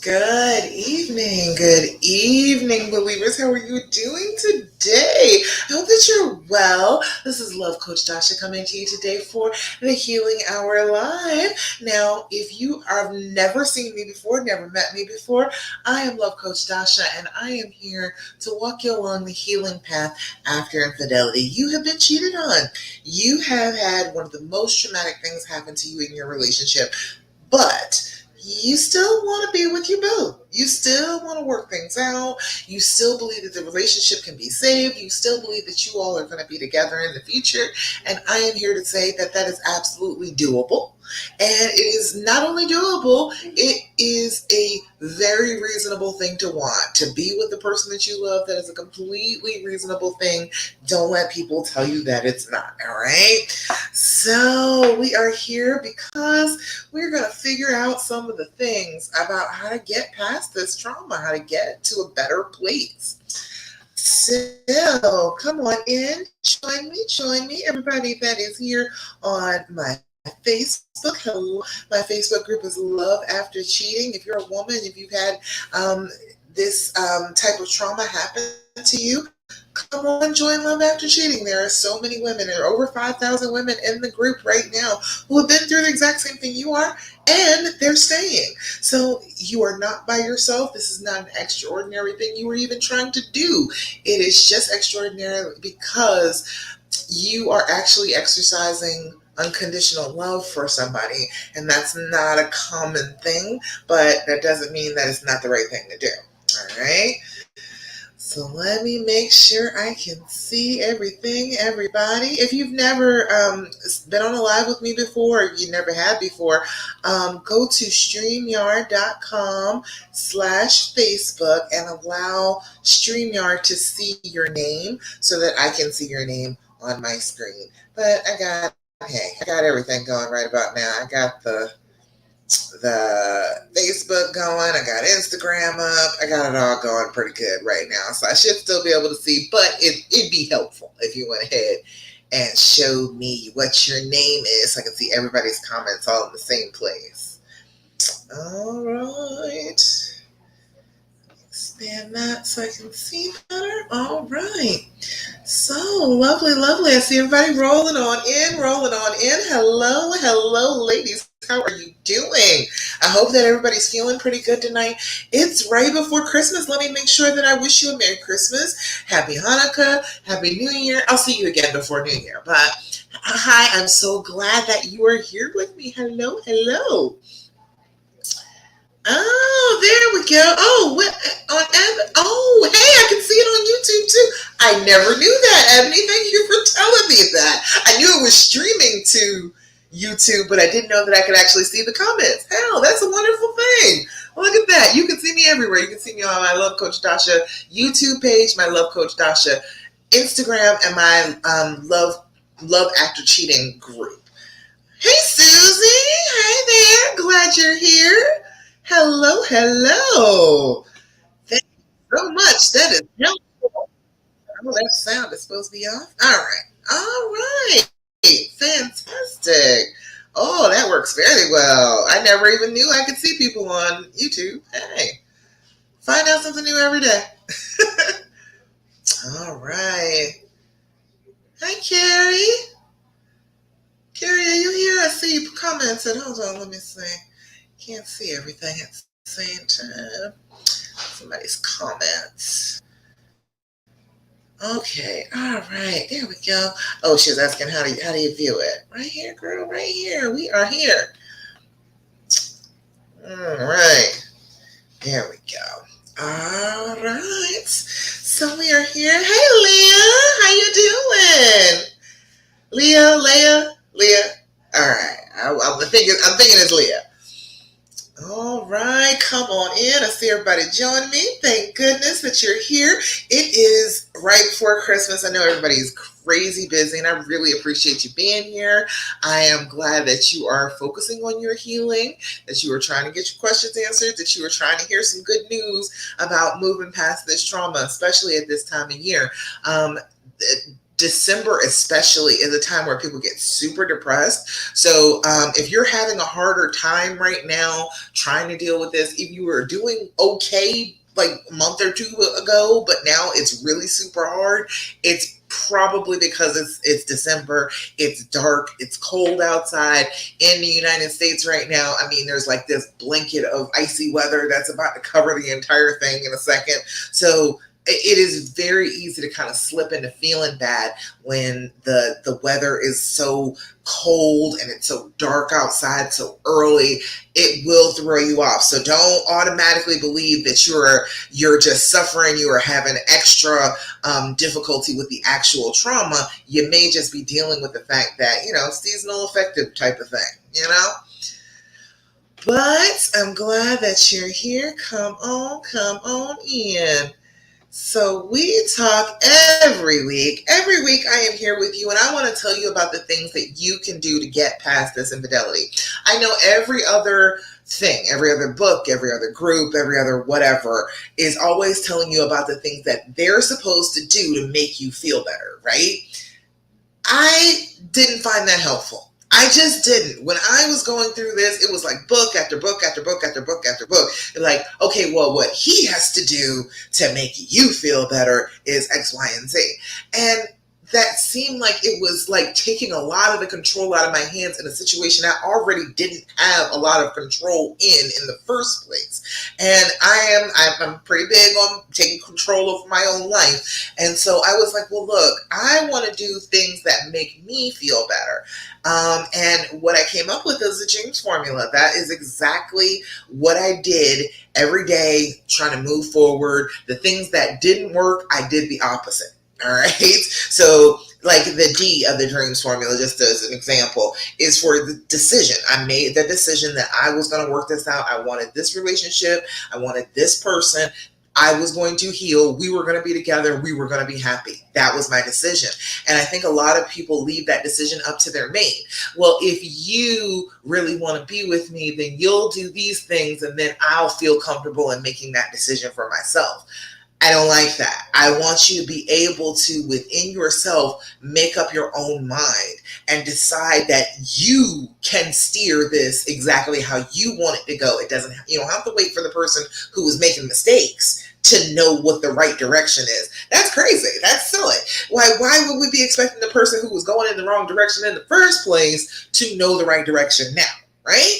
Good evening, believers. How are you doing today? I hope that you're well. This is Love Coach Dasha coming to you today for the Healing Hour Live. Now, if you have never seen me before, never met me before, I am Love Coach Dasha, and I am here to walk you along the healing path after infidelity. You have been cheated on. You have had one of the most traumatic things happen to you in your relationship, but you still want to be with your boo. You still want to work things out. You still believe that the relationship can be saved. You still believe that you all are going to be together in the future. And I am here to say that that is absolutely doable. And it is not only doable, it is a very reasonable thing to want. To be with the person that you love, that is a completely reasonable thing. Don't let people tell you that it's not, all right? So we are here because we're going to figure out some of the things about how to get past this trauma, how to get to a better place. So come on in, join me, everybody that is here on my Facebook. Hello, my Facebook group is Love After Cheating. If you're a woman, if you've had this type of trauma happen to you, come on, join Love After Cheating. There are so many women. There are over 5,000 women in the group right now who have been through the exact same thing you are, and they're staying. So you are not by yourself. This is not an extraordinary thing you were even trying to do. It is just extraordinary because you are actually exercising unconditional love for somebody, and that's not a common thing, but that doesn't mean that it's not the right thing to do. All right. So let me make sure I can see everything, everybody. If you've never been on a live with me before, or you never have before, go to StreamYard.com/Facebook and allow StreamYard to see your name so that I can see your name on my screen. But I got everything going right about now. I got the Facebook going. I got Instagram up. I got it all going pretty good right now. So I should still be able to see, but it'd be helpful if you went ahead and showed me what your name is so I can see everybody's comments all in the same place. All right. Expand that so I can see better. All right. So lovely, lovely. I see everybody rolling on in, rolling on in. Hello, ladies. How are you doing? I hope that everybody's feeling pretty good tonight. It's right before Christmas. Let me make sure that I wish you a Merry Christmas, Happy Hanukkah, Happy New Year. I'll see you again before New Year. But hi, I'm so glad that you are here with me. Hello. Oh, there we go. Oh, what on Ebony? Oh, hey, I can see it on YouTube too. I never knew that, Ebony. Thank you for telling me that. I knew it was streaming to YouTube, but I didn't know that I could actually see the comments. Hell, that's a wonderful thing. Look at that. You can see me everywhere. You can see me on my Love Coach Dasha YouTube page, my Love Coach Dasha Instagram, and my Love After Cheating group. Hey, Susie. Hey there. Glad you're here. Hello. Thank you so much. That is helpful. Oh, that sound is supposed to be off. All right. Fantastic. Oh, that works very well. I never even knew I could see people on YouTube. Hey, find out something new every day. All right. Hi, Carrie. Carrie, are you here? I see you commented. Hold on, let me see. Can't see everything at the same time. Somebody's comments. Okay, all right, there we go. Oh, she was asking how do you view it? Right here, girl, right here. We are here. All right, there we go. All right, so we are here. Hey, Leah, how you doing? Leah. All right, I'm thinking it's Leah. All right, come on in. I see everybody join me. Thank goodness that you're here. It is right before Christmas. I know everybody's crazy busy, and I really appreciate you being here. I am glad that you are focusing on your healing, that you are trying to get your questions answered, that you are trying to hear some good news about moving past this trauma, especially at this time of year. December especially is a time where people get super depressed. So if you're having a harder time right now trying to deal with this, if you were doing okay like a month or two ago, but now it's really super hard, it's probably because it's December, it's dark, it's cold outside in the United States right now. I mean, there's like this blanket of icy weather that's about to cover the entire thing in a second. So it is very easy to kind of slip into feeling bad when the weather is so cold and it's so dark outside so early. It will throw you off. So don't automatically believe that you're just suffering, you are having extra difficulty with the actual trauma. You may just be dealing with the fact that, seasonal affective type of thing. But I'm glad that you're here. Come on in. So we talk every week. Every week I am here with you, and I want to tell you about the things that you can do to get past this infidelity. I know every other thing, every other book, every other group, every other whatever is always telling you about the things that they're supposed to do to make you feel better, right? I didn't find that helpful. I just didn't. When I was going through this, it was like book after book after book after book after book. Like, okay, well, what he has to do to make you feel better is X, Y, and Z. And that seemed like it was like taking a lot of the control out of my hands in a situation I already didn't have a lot of control in the first place. And I'm pretty big on taking control of my own life. And so I was like, well, look, I want to do things that make me feel better. And what I came up with is the James formula. That is exactly what I did every day, trying to move forward. The things that didn't work, I did the opposite. All right. So like the D of the dreams formula, just as an example, is for the decision. I made the decision that I was going to work this out. I wanted this relationship. I wanted this person. I was going to heal. We were going to be together. We were going to be happy. That was my decision. And I think a lot of people leave that decision up to their mate. Well, if you really want to be with me, then you'll do these things and then I'll feel comfortable in making that decision for myself. I don't like that. I want you to be able to, within yourself, make up your own mind and decide that you can steer this exactly how you want it to go. You don't have to wait for the person who is making mistakes to know what the right direction is. That's crazy. That's silly. Why would we be expecting the person who was going in the wrong direction in the first place to know the right direction now, right?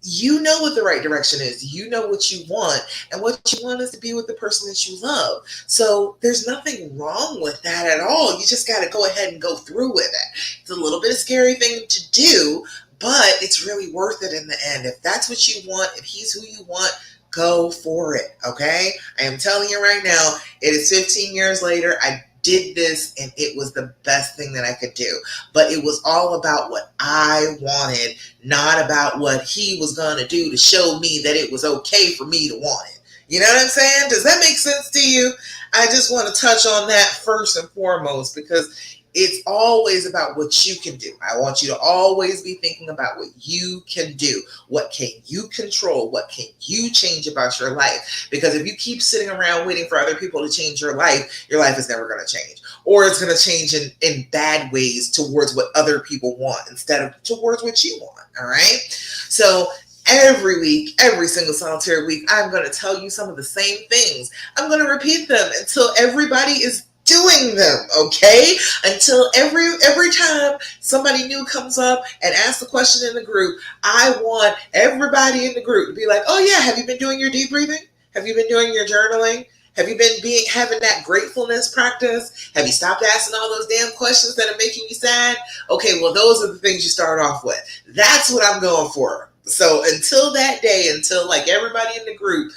You know what the right direction is. You know what you want. And what you want is to be with the person that you love. So there's nothing wrong with that at all. You just got to go ahead and go through with it. It's a little bit of a scary thing to do, but it's really worth it in the end. If that's what you want, if he's who you want, go for it. Okay? I am telling you right now, it is 15 years later. I did this and it was the best thing that I could do. But it was all about what I wanted, not about what he was going to do to show me that it was okay for me to want it. You know what I'm saying? Does that make sense to you? I just want to touch on that first and foremost because it's always about what you can do. I want you to always be thinking about what you can do. What can you control? What can you change about your life? Because if you keep sitting around waiting for other people to change your life is never going to change. Or it's going to change in bad ways towards what other people want instead of towards what you want. All right? So every week, every single solitary week, I'm going to tell you some of the same things. I'm going to repeat them until everybody is doing them, okay? Until every time somebody new comes up and asks a question in the group, I want everybody in the group to be like, oh yeah, have you been doing your deep breathing? Have you been doing your journaling? Have you been having that gratefulness practice? Have you stopped asking all those damn questions that are making you sad? Okay, well, those are the things you start off with. That's what I'm going for. So until that day, until like everybody in the group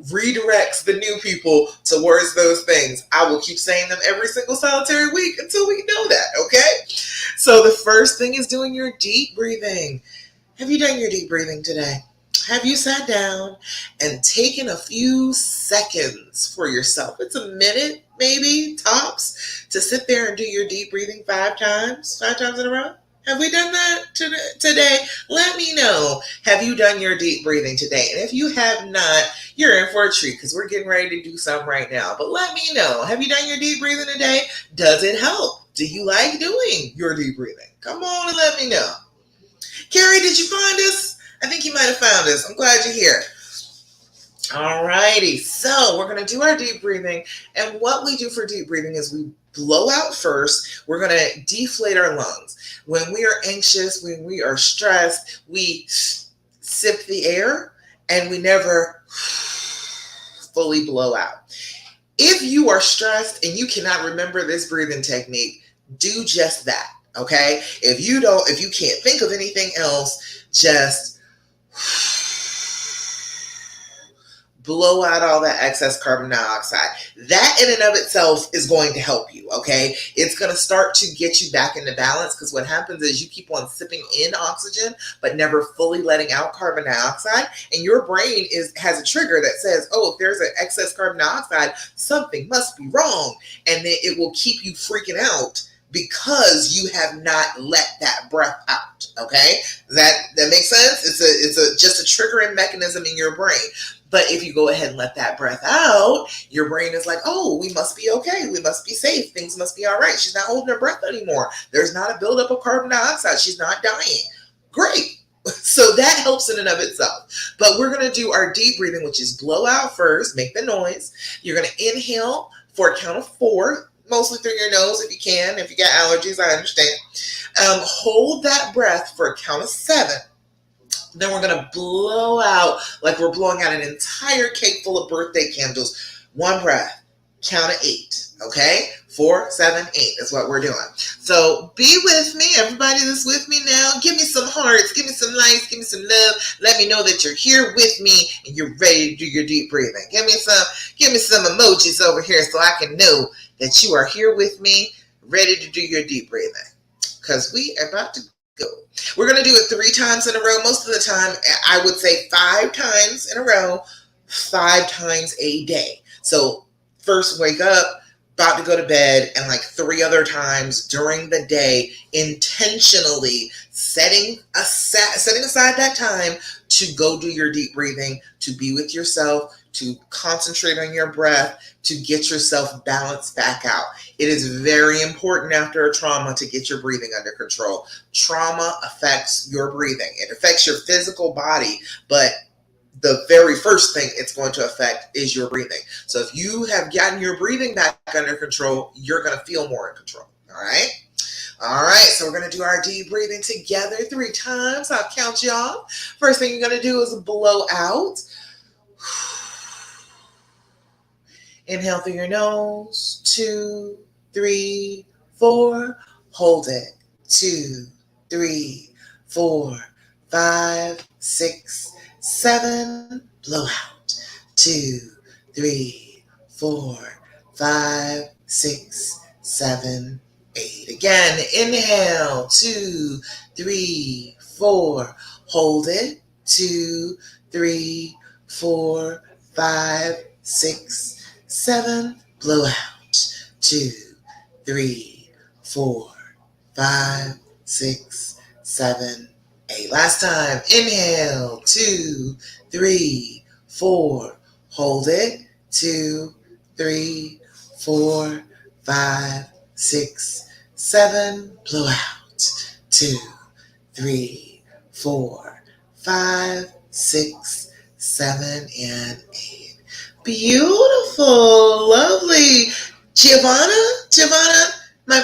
redirects the new people towards those things, I will keep saying them every single solitary week until we know that, okay? So the first thing is doing your deep breathing. Have you done your deep breathing today? Have you sat down and taken a few seconds for yourself? It's a minute, maybe, tops, to sit there and do your deep breathing 5 times in a row? Have we done that today? Let me know. Have you done your deep breathing today? And if you have not, you're in for a treat because we're getting ready to do some right now. But let me know. Have you done your deep breathing today? Does it help? Do you like doing your deep breathing? Come on and let me know. Carrie, did you find us? I think you might have found us. I'm glad you're here. Alrighty, so we're going to do our deep breathing. And what we do for deep breathing is we blow out first. We're going to deflate our lungs. When we are anxious, when we are stressed, we sip the air and we never fully blow out. If you are stressed and you cannot remember this breathing technique, do just that, okay? If you can't think of anything else, just blow out all that excess carbon dioxide. That in and of itself is going to help you, okay? It's going to start to get you back into balance, because what happens is you keep on sipping in oxygen but never fully letting out carbon dioxide, and your brain has a trigger that says, oh, if there's an excess carbon dioxide, something must be wrong, and then it will keep you freaking out because you have not let that breath out, okay? That makes sense? It's just a triggering mechanism in your brain. But if you go ahead and let that breath out, your brain is like, oh, we must be okay. We must be safe. Things must be all right. She's not holding her breath anymore. There's not a buildup of carbon dioxide. She's not dying. Great. So that helps in and of itself. But we're going to do our deep breathing, which is blow out first, make the noise. You're going to inhale for a count of 4, mostly through your nose if you can. If you got allergies, I understand. Hold that breath for a count of 7. Then we're going to blow out like we're blowing out an entire cake full of birthday candles. One breath, count of 8, okay? 4, 7, 8 is what we're doing. So be with me. Everybody that's with me now, give me some hearts, give me some likes, give me some love. Let me know that you're here with me and you're ready to do your deep breathing. Give me some emojis over here so I can know that you are here with me, ready to do your deep breathing. Because we are about to go. We're going to do it 3 times in a row. Most of the time, I would say 5 times in a row, 5 times a day. So first wake up, about to go to bed, and like 3 other times during the day, intentionally setting aside that time to go do your deep breathing, to be with yourself, to concentrate on your breath, to get yourself balanced back out. It is very important after a trauma to get your breathing under control. Trauma affects your breathing. It affects your physical body, but the very first thing it's going to affect is your breathing. So if you have gotten your breathing back under control, you're going to feel more in control. All right? All right, so we're going to do our deep breathing together 3 times. I'll count you off. First thing you're going to do is blow out. Inhale through your nose, 2, 3, 4. Hold it, 2, 3, 4, 5, 6, 7. Blow out, 2, 3, 4, 5, 6, 7, 8. Again, inhale, 2, 3, 4. Hold it, 2, 3, 4, 5, 6, 7. Blow out, 2, 3, 4, 5, 6, 7, 8. Last time. Inhale, 2, 3, 4. Hold it, 2, 3, 4, 5, 6, 7. Blow out, 2, 3, 4, 5, 6, 7, and 8. Beautiful, lovely. Giovanna, my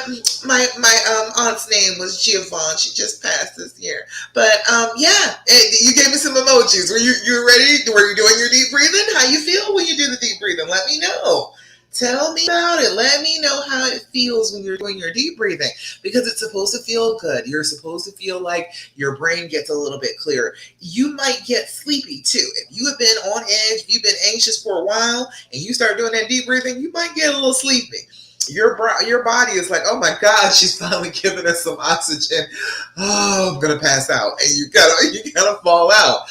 aunt's name was Giovanna. She just passed this year. But yeah, you gave me some emojis. Were you ready? Were you doing your deep breathing? How you feel when you do the deep breathing? Let me know. Tell me about it. Let me know how it feels when you're doing your deep breathing, because it's supposed to feel good. You're supposed to feel like your brain gets a little bit clearer. You might get sleepy too. If you have been on edge, if you've been anxious for a while, and you start doing that deep breathing, you might get a little sleepy. Your body is like, oh my God, she's finally giving us some oxygen. Oh, I'm gonna pass out, and you gotta fall out.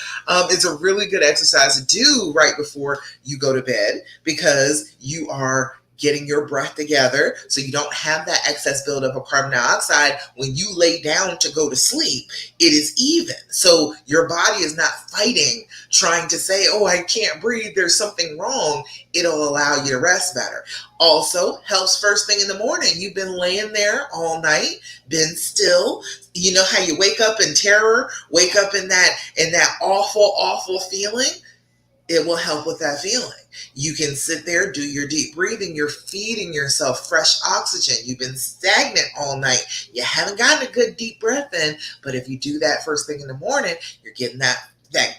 It's a really good exercise to do right before you go to bed, because you are getting your breath together so you don't have that excess buildup of carbon dioxide. When you lay down to go to sleep, it is even. So your body is not fighting, trying to say, oh, I can't breathe, there's something wrong. It'll allow you to rest better. Also, helps first thing in the morning. You've been laying there all night, been still. You know how you wake up in terror, wake up in that awful feeling? It will help with that feeling. You can sit there, do your deep breathing. You're feeding yourself fresh oxygen. You've been stagnant all night. You haven't gotten a good deep breath in, but if you do that first thing in the morning, you're getting that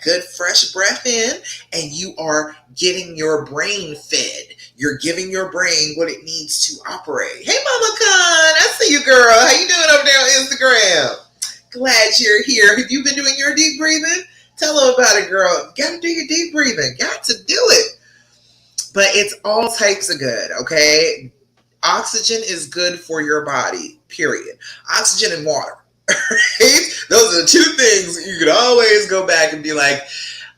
good fresh breath in, and you are getting your brain fed. You're giving your brain what it needs to operate. Hey, Mama Khan, I see you, girl. How you doing over there on Instagram? Glad you're here. Have you been doing your deep breathing? Tell them about it, girl. Got to do your deep breathing. Got to do it. But it's all types of good, okay? Oxygen is good for your body, period. Oxygen and water, right? Those are the two things you could always go back and be like,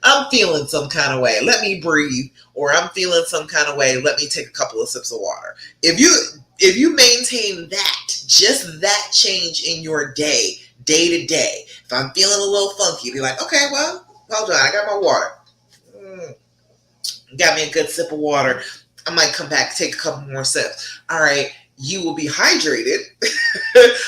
I'm feeling some kind of way. Let me breathe. Or I'm feeling some kind of way. Let me take a couple of sips of water. If you maintain that, just that change in your day to day. If I'm feeling a little funky, be like, okay, well, hold on, I got my water. Got me a good sip of water. I might come back, take a couple more sips. All right, you will be hydrated.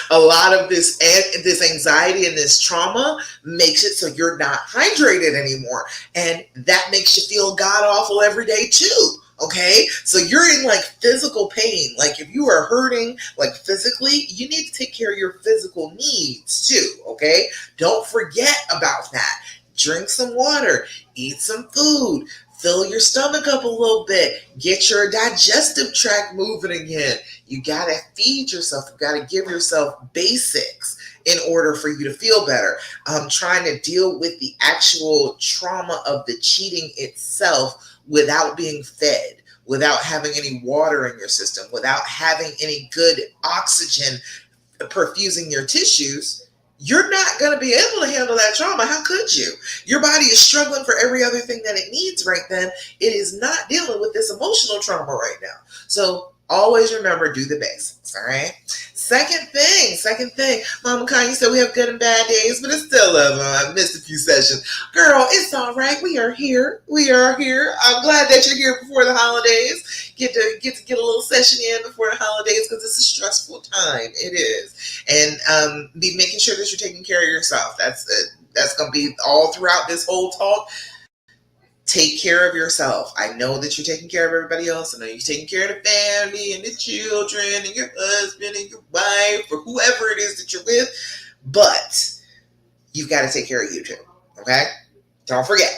A lot of this anxiety and this trauma makes it so you're not hydrated anymore. And that makes you feel god awful every day too. Okay, so you're in like physical pain. Like if you are hurting like physically, you need to take care of your physical needs too. Okay, don't forget about that. Drink some water, eat some food, fill your stomach up a little bit, get your digestive tract moving again. You gotta feed yourself. You gotta give yourself basics in order for you to feel better. Trying to deal with the actual trauma of the cheating itself without being fed, without having any water in your system, without having any good oxygen perfusing your tissues, you're not going to be able to handle that trauma. How could you? Your body is struggling for every other thing that it needs right then. It is not dealing with this emotional trauma right now. So always remember, do the basics, all right? Second thing, Mama Khan, you said we have good and bad days, but it's still I missed a few sessions. Girl, it's all right. We are here. I'm glad that you're here before the holidays. Get to get a little session in before the holidays because it's a stressful time. It is. And be making sure that you're taking care of yourself. That's going to be all throughout this whole talk. Take care of yourself. I know that you're taking care of everybody else. I know you're taking care of the family and the children and your husband and your wife or whoever it is that you're with. But you've got to take care of you too. Okay? Don't forget.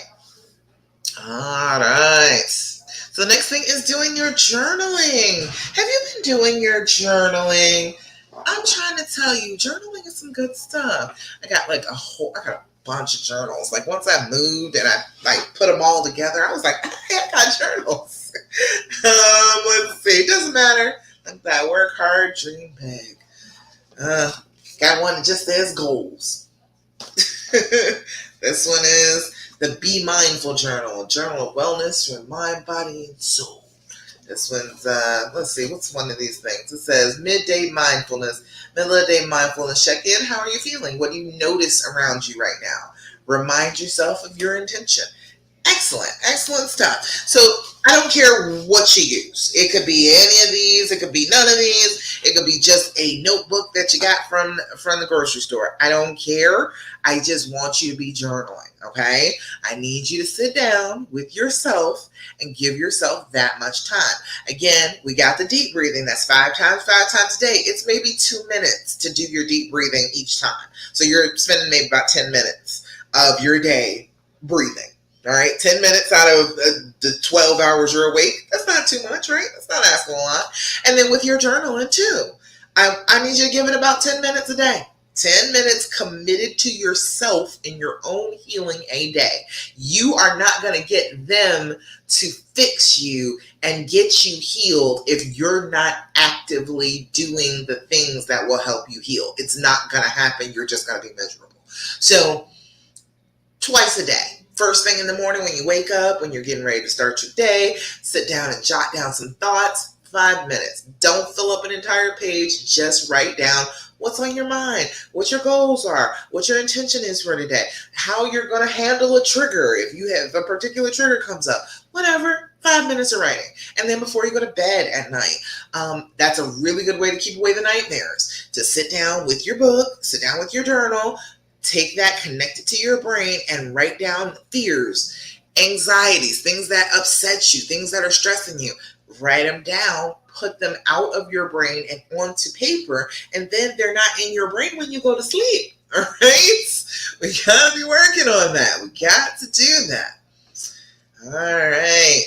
All right. So the next thing is doing your journaling. Have you been doing your journaling? I'm trying to tell you, journaling is some good stuff. I got a bunch of journals. Like once I moved and I like put them all together, I was like, I got journals. Let's see. It doesn't matter. Like that, work hard, dream big. Got one that just says goals. This one is the Be Mindful Journal, a journal of wellness for mind, body, and soul. This one's, let's see, what's one of these things? It says midday mindfulness, middle of the day mindfulness. Check in. How are you feeling? What do you notice around you right now? Remind yourself of your intention. Excellent stuff. So I don't care what you use. It could be any of these. It could be none of these. It could be just a notebook that you got from the grocery store. I don't care. I just want you to be journaling, okay? I need you to sit down with yourself and give yourself that much time. Again, we got the deep breathing. That's 5 times a day. It's maybe 2 minutes to do your deep breathing each time. So you're spending maybe about 10 minutes of your day breathing. All right, 10 minutes out of the 12 hours you're awake. That's not too much, right? That's not asking a lot. And then with your journaling too, I need you to give it about 10 minutes a day. 10 minutes committed to yourself in your own healing a day. You are not going to get them to fix you and get you healed if you're not actively doing the things that will help you heal. It's not going to happen. You're just going to be miserable. So twice a day. First thing in the morning when you wake up, when you're getting ready to start your day, sit down and jot down some thoughts. 5 minutes. Don't fill up an entire page. Just write down what's on your mind, what your goals are, what your intention is for today, how you're going to handle a trigger if you have a particular trigger comes up, whatever. 5 minutes of writing. And then before you go to bed at night, that's a really good way to keep away the nightmares. To sit down with your book, sit down with your journal, take that, connect it to your brain, and write down fears, anxieties, things that upset you, things that are stressing you. Write them down, put them out of your brain and onto paper, and then they're not in your brain when you go to sleep. All right? We gotta be working on that. We got to do that. All right.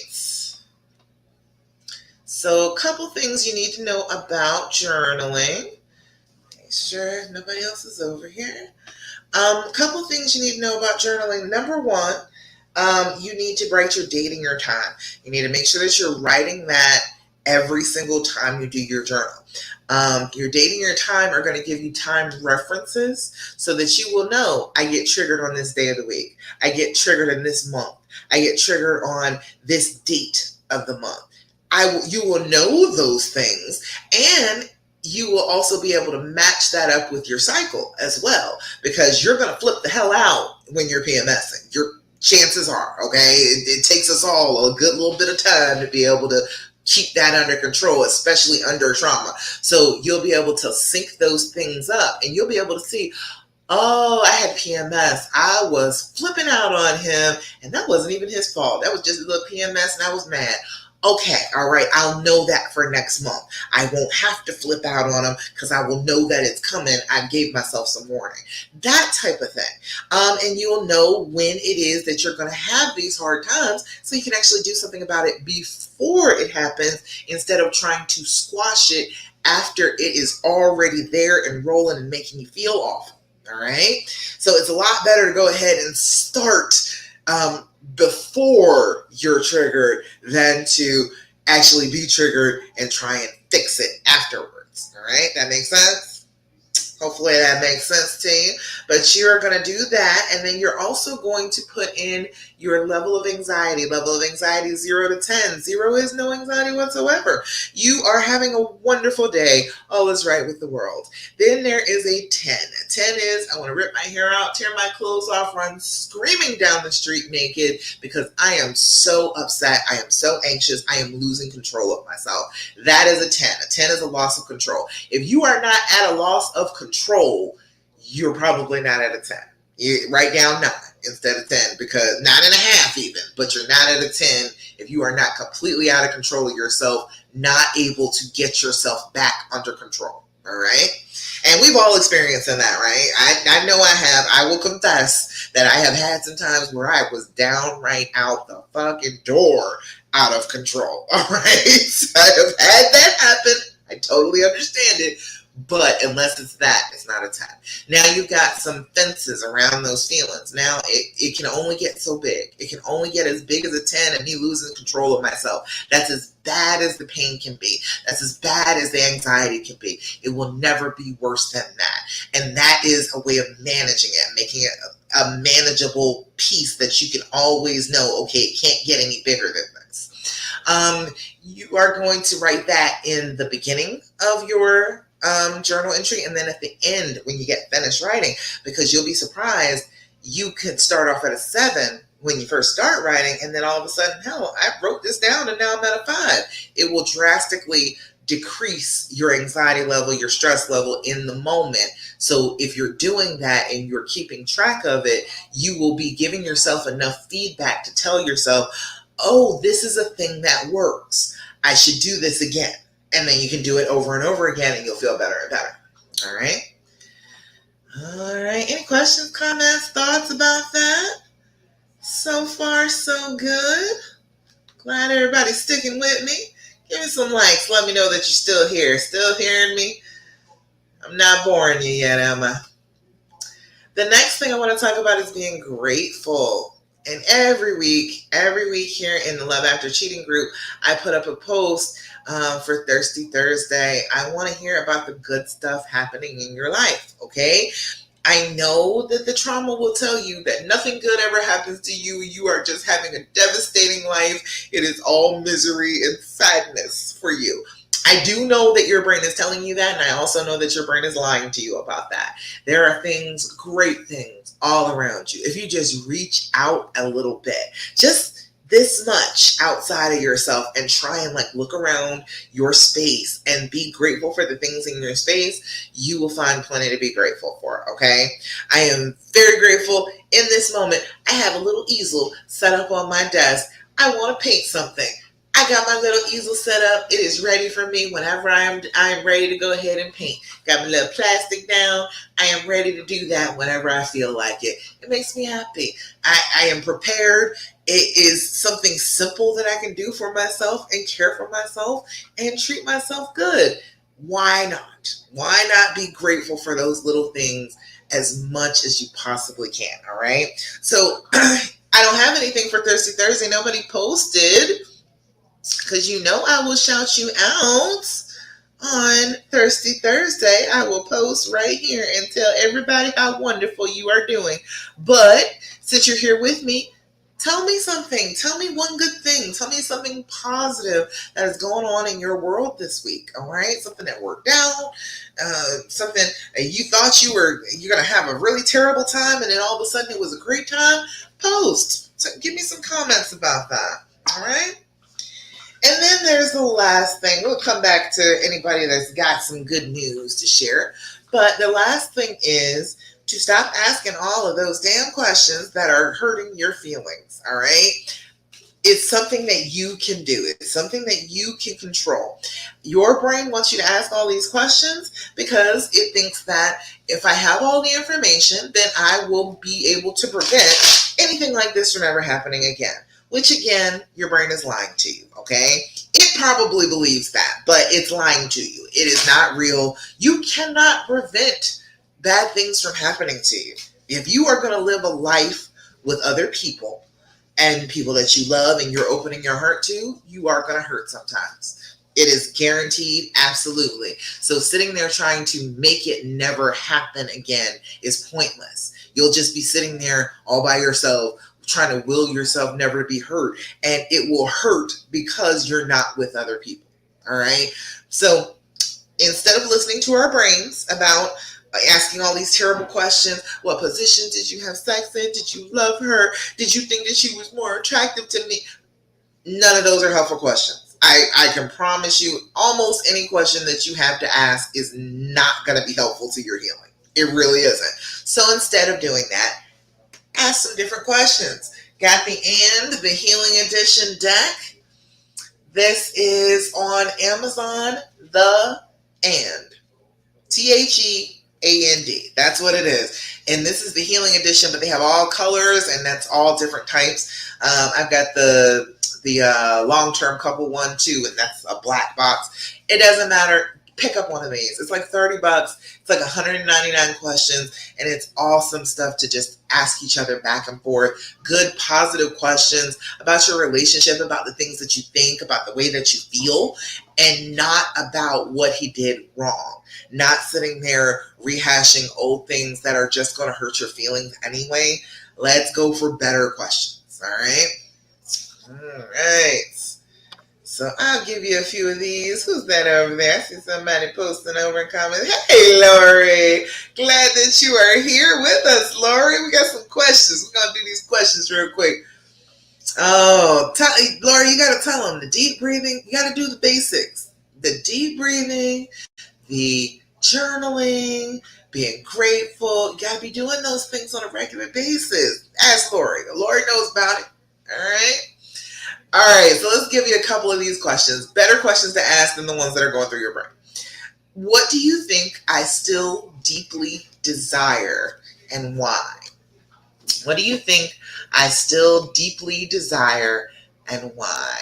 So a couple things you need to know about journaling. Make sure nobody else is over here. A couple things you need to know about journaling. Number one, you need to write your date and your time. You need to make sure that you're writing that every single time you do your journal. Your date and your time are going to give you time references so that you will know, I get triggered on this day of the week. I get triggered in this month. I get triggered on this date of the month. You will know those things, and you will also be able to match that up with your cycle as well, because you're going to flip the hell out when you're PMSing. Your chances are, okay? It takes us all a good little bit of time to be able to keep that under control, especially under trauma. So you'll be able to sync those things up, and you'll be able to see, oh, I had PMS. I was flipping out on him, and that wasn't even his fault. That was just a little PMS, and I was mad. Okay, all right, I'll know that for next month. I won't have to flip out on him because I will know that it's coming. I gave myself some warning. That type of thing. And you'll know when it is that you're going to have these hard times, so you can actually do something about it before it happens instead of trying to squash it after it is already there and rolling and making you feel awful. All right? So it's a lot better to go ahead and start before you're triggered than to actually be triggered and try and fix it afterwards. All right, that makes sense? Hopefully that makes sense to you. But you're going to do that, and then you're also going to put in your level of anxiety. Level of anxiety is 0 to 10. 0 is no anxiety whatsoever. You are having a wonderful day. All is right with the world. Then there is a 10. 10 is, I want to rip my hair out, tear my clothes off, run screaming down the street naked because I am so upset. I am so anxious. I am losing control of myself. That is a 10. A 10 is a loss of control. If you are not at a loss of control, you're probably not at a 10. You write down 9 instead of 10, because 9.5 even, but you're not at a 10 if you are not completely out of control of yourself, not able to get yourself back under control. All right? And we've all experienced in that, right? I know I have. I will confess that I have had some times where I was downright out the fucking door, out of control. All right? I have had that happen. I totally understand it. But unless it's that, it's not a 10. Now you've got some fences around those feelings. Now it can only get so big. It can only get as big as a 10 and me losing control of myself. That's as bad as the pain can be. That's as bad as the anxiety can be. It will never be worse than that. And that is a way of managing it, making it a manageable piece that you can always know, okay, it can't get any bigger than this. You are going to write that in the beginning of your journal entry, and then at the end when you get finished writing, because you'll be surprised, you could start off at a 7 when you first start writing, and then all of a sudden, hell, I wrote this down and now I'm at a 5. It will drastically decrease your anxiety level, your stress level in the moment. So if you're doing that and you're keeping track of it, you will be giving yourself enough feedback to tell yourself, oh, this is a thing that works. I should do this again. And then you can do it over and over again and you'll feel better and better. All right? All right. Any questions, comments, thoughts about that? So far, so good. Glad everybody's sticking with me. Give me some likes. Let me know that you're still here. Still hearing me? I'm not boring you yet, am I? The next thing I want to talk about is being grateful. And every week here in the Love After Cheating group, I put up a post for Thirsty Thursday. I want to hear about the good stuff happening in your life, okay? I know that the trauma will tell you that nothing good ever happens to you. You are just having a devastating life. It is all misery and sadness for you. I do know that your brain is telling you that, and I also know that your brain is lying to you about that. There are things, great things, all around you. If you just reach out a little bit, just this much outside of yourself, and try and like look around your space and be grateful for the things in your space, you will find plenty to be grateful for. Okay. I am very grateful in this moment. I have a little easel set up on my desk. I want to paint something. I got my little easel set up. It is ready for me whenever I'm ready to go ahead and paint. Got my little plastic down. I am ready to do that whenever I feel like it. It makes me happy. I am prepared. It is something simple that I can do for myself and care for myself and treat myself good. Why not? Why not be grateful for those little things as much as you possibly can? All right. So I don't have anything for Thirsty Thursday. Nobody posted, because you know I will shout you out on Thirsty Thursday. I will post right here and tell everybody how wonderful you are doing. But since you're here with me, tell me something. Tell me one good thing. Tell me something positive that is going on in your world this week. All right, something that worked out, something you thought you're gonna have a really terrible time, and then all of a sudden it was a great time. Post. So give me some comments about that. All right. And then there's the last thing. We'll come back to anybody that's got some good news to share. But the last thing is to stop asking all of those damn questions that are hurting your feelings. All right. It's something that you can do. It's something that you can control. Your brain wants you to ask all these questions because it thinks that if I have all the information, then I will be able to prevent anything like this from ever happening again. Which again, your brain is lying to you, okay? It probably believes that, but it's lying to you. It is not real. You cannot prevent bad things from happening to you. If you are going to live a life with other people, and people that you love and you're opening your heart to, you are going to hurt sometimes. It is guaranteed, absolutely. So sitting there trying to make it never happen again is pointless. You'll just be sitting there all by yourself trying to will yourself never to be hurt. And it will hurt because you're not with other people. All right. So instead of listening to our brains about asking all these terrible questions, what position did you have sex in? Did you love her? Did you think that she was more attractive to me? None of those are helpful questions. I can promise you almost any question that you have to ask is not going to be helpful to your healing. It really isn't. So instead of doing that, ask some different questions. Got the Healing Edition deck. This is on Amazon, the and. THEAND. That's what it is. And this is the Healing Edition, but they have all colors, and that's all different types. I've got the long-term couple one too, and that's a black box. It doesn't matter. Pick up one of these. It's like $30. It's like 199 questions, and it's awesome stuff to just ask each other back and forth. Good, positive questions about your relationship, about the things that you think, about the way that you feel, and not about what he did wrong. Not sitting there rehashing old things that are just going to hurt your feelings anyway. Let's go for better questions. All right. All right. So I'll give you a few of these. Who's that over there? I see somebody posting over in comments. Hey, Lori. Glad that you are here with us, Lori. We got some questions. We're going to do these questions real quick. Oh, Lori, you got to tell them the deep breathing. You got to do the basics. The deep breathing, the journaling, being grateful. You got to be doing those things on a regular basis. Ask Lori. Lori knows about it. All right. All right. So let's give you a couple of these questions. Better questions to ask than the ones that are going through your brain. What do you think I still deeply desire, and why? What do you think I still deeply desire, and why?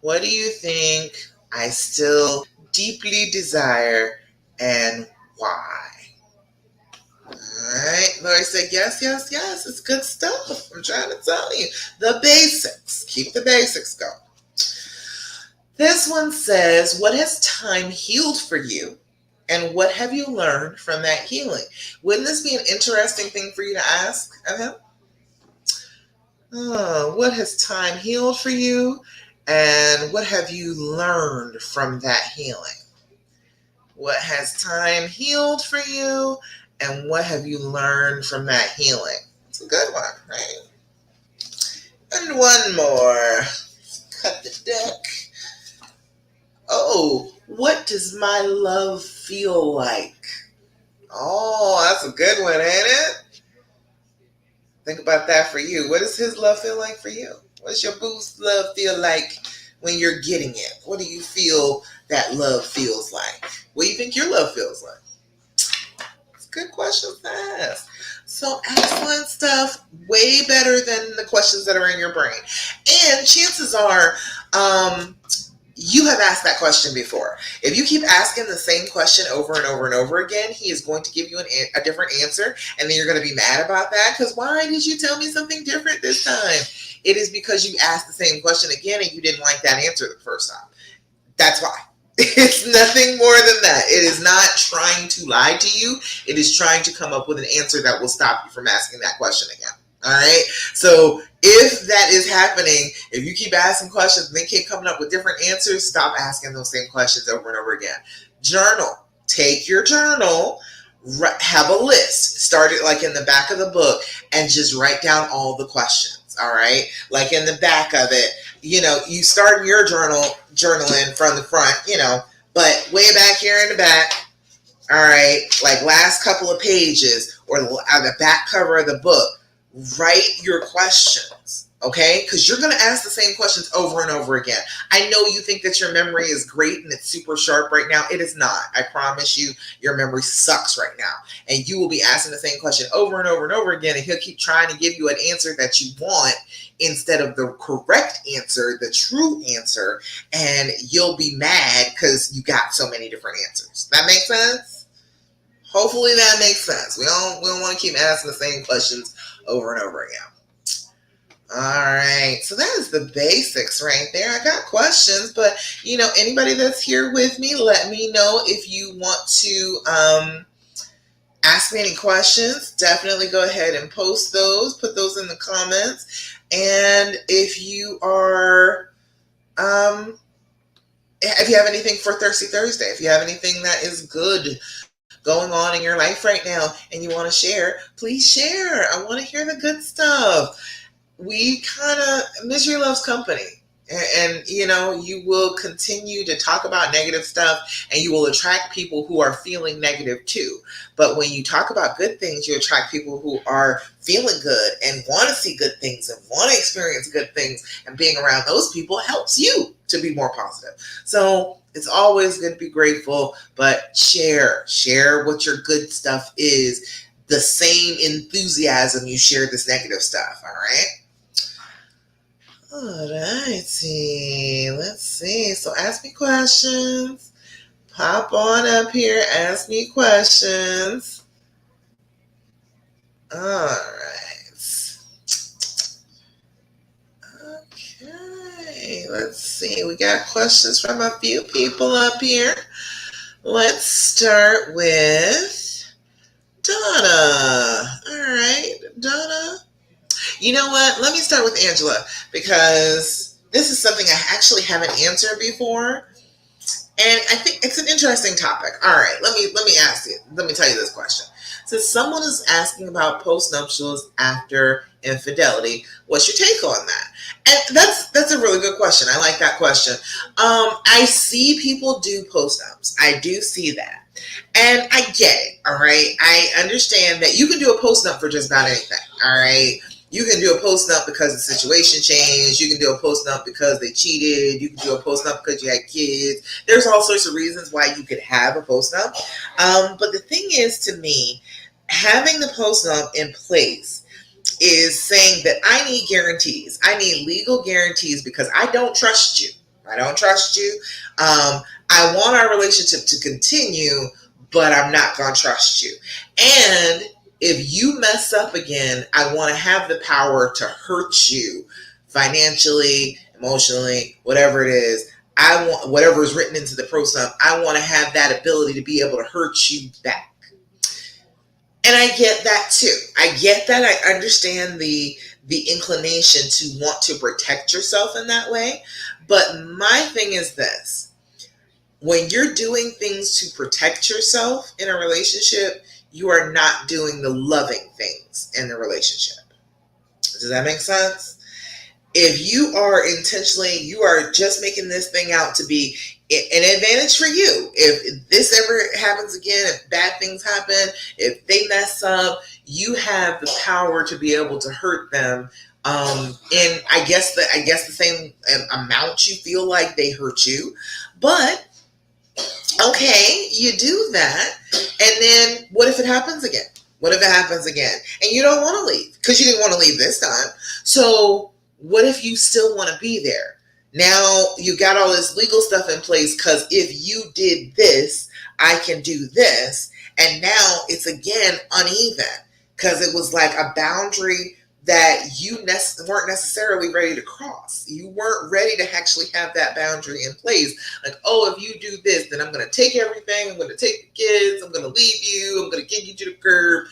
What do you think I still deeply desire, and why? All right. Lori said, yes, yes, yes. It's good stuff. I'm trying to tell you. The basics. Keep the basics going. This one says, what has time healed for you? And what have you learned from that healing? Wouldn't this be an interesting thing for you to ask of him? Oh, what has time healed for you? And what have you learned from that healing? What has time healed for you? And what have you learned from that healing? It's a good one, right? And one more. Cut the deck. Oh, what does my love feel like? Oh, that's a good one, ain't it? Think about that for you. What does his love feel like for you? What does your boo's love feel like when you're getting it? What do you feel that love feels like? What do you think your love feels like? It's a good question to ask. So excellent stuff. Way better than the questions that are in your brain. And chances are, you have asked that question before. If you keep asking the same question over and over and over again, he is going to give you a different answer, and then you're going to be mad about that because why did you tell me something different this time? It is because you asked the same question again and you didn't like that answer the first time. That's why. It's nothing more than that. It is not trying to lie to you. It is trying to come up with an answer that will stop you from asking that question again. All right. So if that is happening, if you keep asking questions and they keep coming up with different answers, stop asking those same questions over and over again. Journal. Take your journal, have a list. Start it like in the back of the book and just write down all the questions. All right. Like in the back of it, you start your journaling from the front, but way back here in the back, all right, like last couple of pages or the back cover of the book, write your questions, okay? Because you're going to ask the same questions over and over again. I know you think that your memory is great and it's super sharp right now. It is not. I promise you, your memory sucks right now. And you will be asking the same question over and over and over again, and he'll keep trying to give you an answer that you want instead of the correct answer, the true answer, and you'll be mad because you got so many different answers. That makes sense? Hopefully that makes sense. We don't want to keep asking the same questions over and over again. All right, so that is the basics right there. I got questions, but anybody that's here with me, let me know if you want to ask me any questions. Definitely go ahead and post those, put those in the comments. And if you are, if you have anything for Thirsty Thursday, if you have anything that is good going on in your life right now and you want to share, please share. I want to hear the good stuff. Misery loves company. And you will continue to talk about negative stuff and you will attract people who are feeling negative too. But when you talk about good things, you attract people who are feeling good and want to see good things and want to experience good things. And being around those people helps you to be more positive. So it's always good to be grateful, but share what your good stuff is. The same enthusiasm you share this negative stuff. All right. All righty. Let's see. So ask me questions. Pop on up here. Ask me questions. All right. Okay. Let's see. We got questions from a few people up here. Let's start with Donna. All right. Donna. You know what? Let me start with Angela because this is something I actually haven't answered before. And I think it's an interesting topic. All right, let me ask you. Let me tell you this question. So someone is asking about postnuptials after infidelity. What's your take on that? And that's a really good question. I like that question. I see people do postnups. I do see that. And I get it. All right. I understand that you can do a postnup for just about anything. All right. You can do a post-nup because the situation changed. You can do a post-nup because they cheated. You can do a post-nup because you had kids. There's all sorts of reasons why you could have a post-nup. But the thing is, to me, having the post-nup in place is saying that I need guarantees. I need legal guarantees because I don't trust you. I don't trust you. I want our relationship to continue, but I'm not going to trust you. And if you mess up again, I want to have the power to hurt you financially, emotionally, whatever it is. I want whatever is written into the prosup. I want to have that ability to be able to hurt you back. And I get that too. I get that. I understand the the inclination to want to protect yourself in that way. But my thing is this: when you're doing things to protect yourself in a relationship, you are not doing the loving things in the relationship. Does that make sense? If you are intentionally, you are just making this thing out to be an advantage for you. If this ever happens again, if bad things happen, if they mess up, you have the power to be able to hurt them. And I guess the same amount you feel like they hurt you, but okay, you do that, and then what if it happens again? What if it happens again? And you don't want to leave because you didn't want to leave this time. So, what if you still want to be there? Now you got all this legal stuff in place because if you did this, I can do this. And now it's again uneven because it was like a boundary that you weren't necessarily ready to cross. You weren't ready to actually have that boundary in place. Like, oh, if you do this, then I'm going to take everything. I'm going to take the kids. I'm going to leave you. I'm going to kick you to the curb.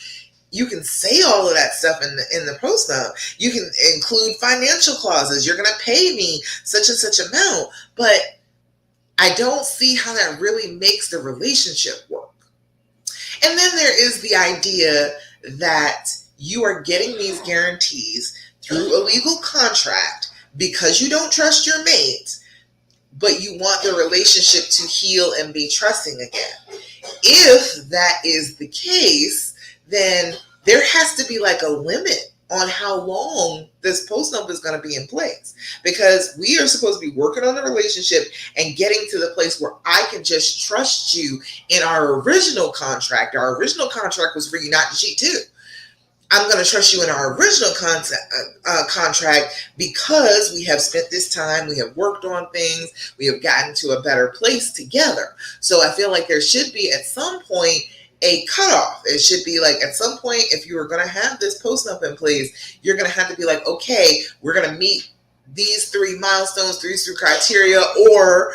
You can say all of that stuff in the postnup. You can include financial clauses. You're going to pay me such and such amount. But I don't see how that really makes the relationship work. And then there is the idea that you are getting these guarantees through a legal contract because you don't trust your mate, but you want the relationship to heal and be trusting again. If that is the case, then there has to be like a limit on how long this postnup is going to be in place, because we are supposed to be working on the relationship and getting to the place where I can just trust you. In our original contract was for you not to cheat too. I'm going to trust you in our original contract because we have spent this time, we have worked on things, we have gotten to a better place together. So I feel like there should be at some point a cutoff. It should be like at some point, if you are going to have this postnup in place, you're going to have to be like, okay, we're going to meet these 3 milestones, these 3 criteria, or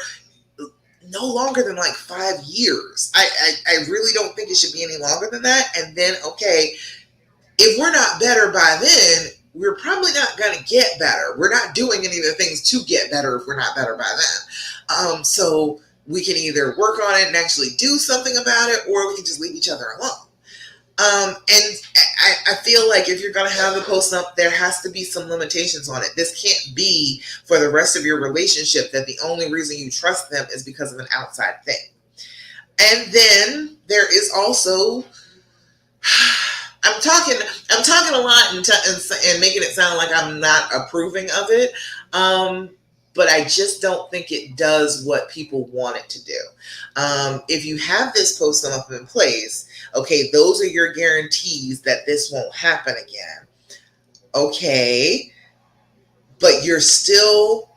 no longer than like 5 years. I really don't think it should be any longer than that. And then, okay, if we're not better by then, we're probably not going to get better. We're not doing any of the things to get better if we're not better by then. So we can either work on it and actually do something about it, or we can just leave each other alone. And I feel like if you're going to have the postnup, there has to be some limitations on it. This can't be for the rest of your relationship that the only reason you trust them is because of an outside thing. And then there is also... I'm talking a lot and making it sound like I'm not approving of it, but I just don't think it does what people want it to do. If you have this postnup in place, okay, those are your guarantees that this won't happen again. Okay, but you're still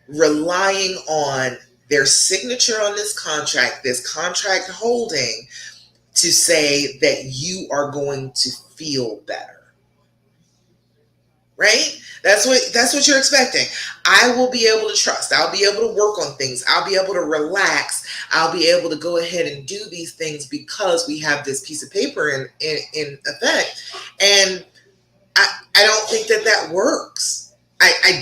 relying on their signature on this contract holding, to say that you are going to feel better, right? That's what you're expecting. I will be able to trust. I'll be able to work on things. I'll be able to relax. I'll be able to go ahead and do these things because we have this piece of paper in effect. And I don't think that works. I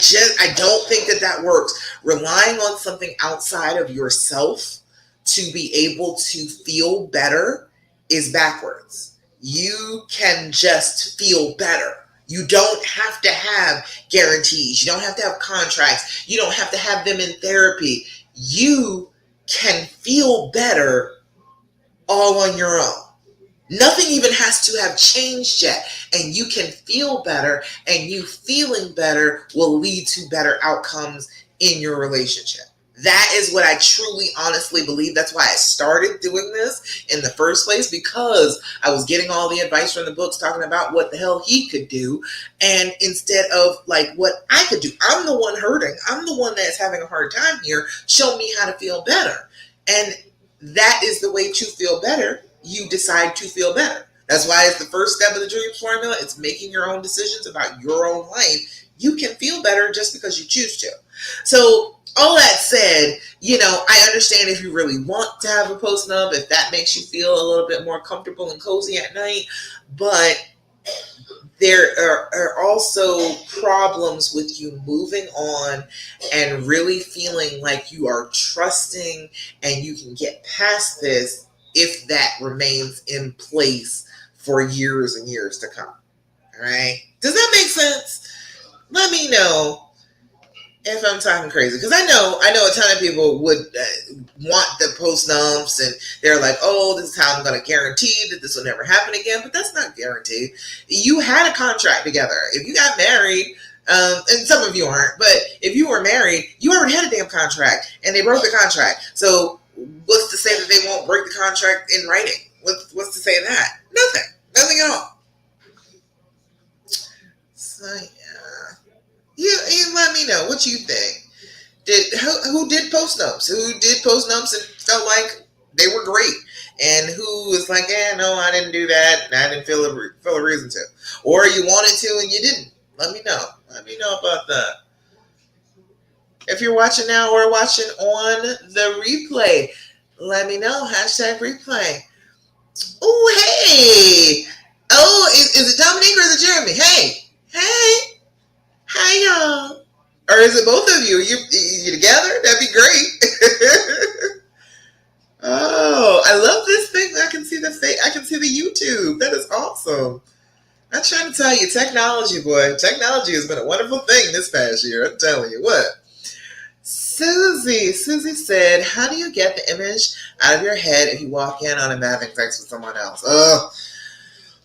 don't think that works. Relying on something outside of yourself to be able to feel better is backwards. You can just feel better. You don't have to have guarantees. You don't have to have contracts. You don't have to have them in therapy. You can feel better all on your own. Nothing even has to have changed yet, and you can feel better, and you feeling better will lead to better outcomes in your relationship. That is what I truly, honestly believe. That's why I started doing this in the first place, because I was getting all the advice from the books talking about what the hell he could do, and instead of like what I could do. I'm the one hurting. I'm the one that's having a hard time here. Show me how to feel better. And that is the way to feel better. You decide to feel better. That's why it's the first step of the dream formula. It's making your own decisions about your own life. You can feel better just because you choose to. So all that said, I understand if you really want to have a postnup, if that makes you feel a little bit more comfortable and cozy at night, but there are also problems with you moving on and really feeling like you are trusting and you can get past this if that remains in place for years and years to come. All right. Does that make sense? Let me know if I'm talking crazy, because I know a ton of people would want the post numps, and they're like, "Oh, this is how I'm going to guarantee that this will never happen again." But that's not guaranteed. You had a contract together. If you got married, and some of you aren't, but if you were married, you already had a damn contract, and they broke the contract. So, what's to say that they won't break the contract in writing? What's to say that? Nothing. Nothing at all. So yeah, you let me know what you think. Who did post notes? Who did post notes and felt like they were great? And who was like, no, I didn't do that, and I didn't feel a reason to, or you wanted to and you didn't. Let me know. Let me know about that. If you're watching now or watching on the replay, let me know. Hashtag replay. Oh, hey. Oh, is it Dominique or is it Jeremy? Hey, hey, hi y'all. Or is it both of you? You together? That'd be great. Oh, I love this thing. I can see the I can see the YouTube. That is awesome. I'm trying to tell you, technology, boy. Technology has been a wonderful thing this past year. I'm telling you what. Susie said, "How do you get the image out of your head if you walk in on him having sex with someone else?"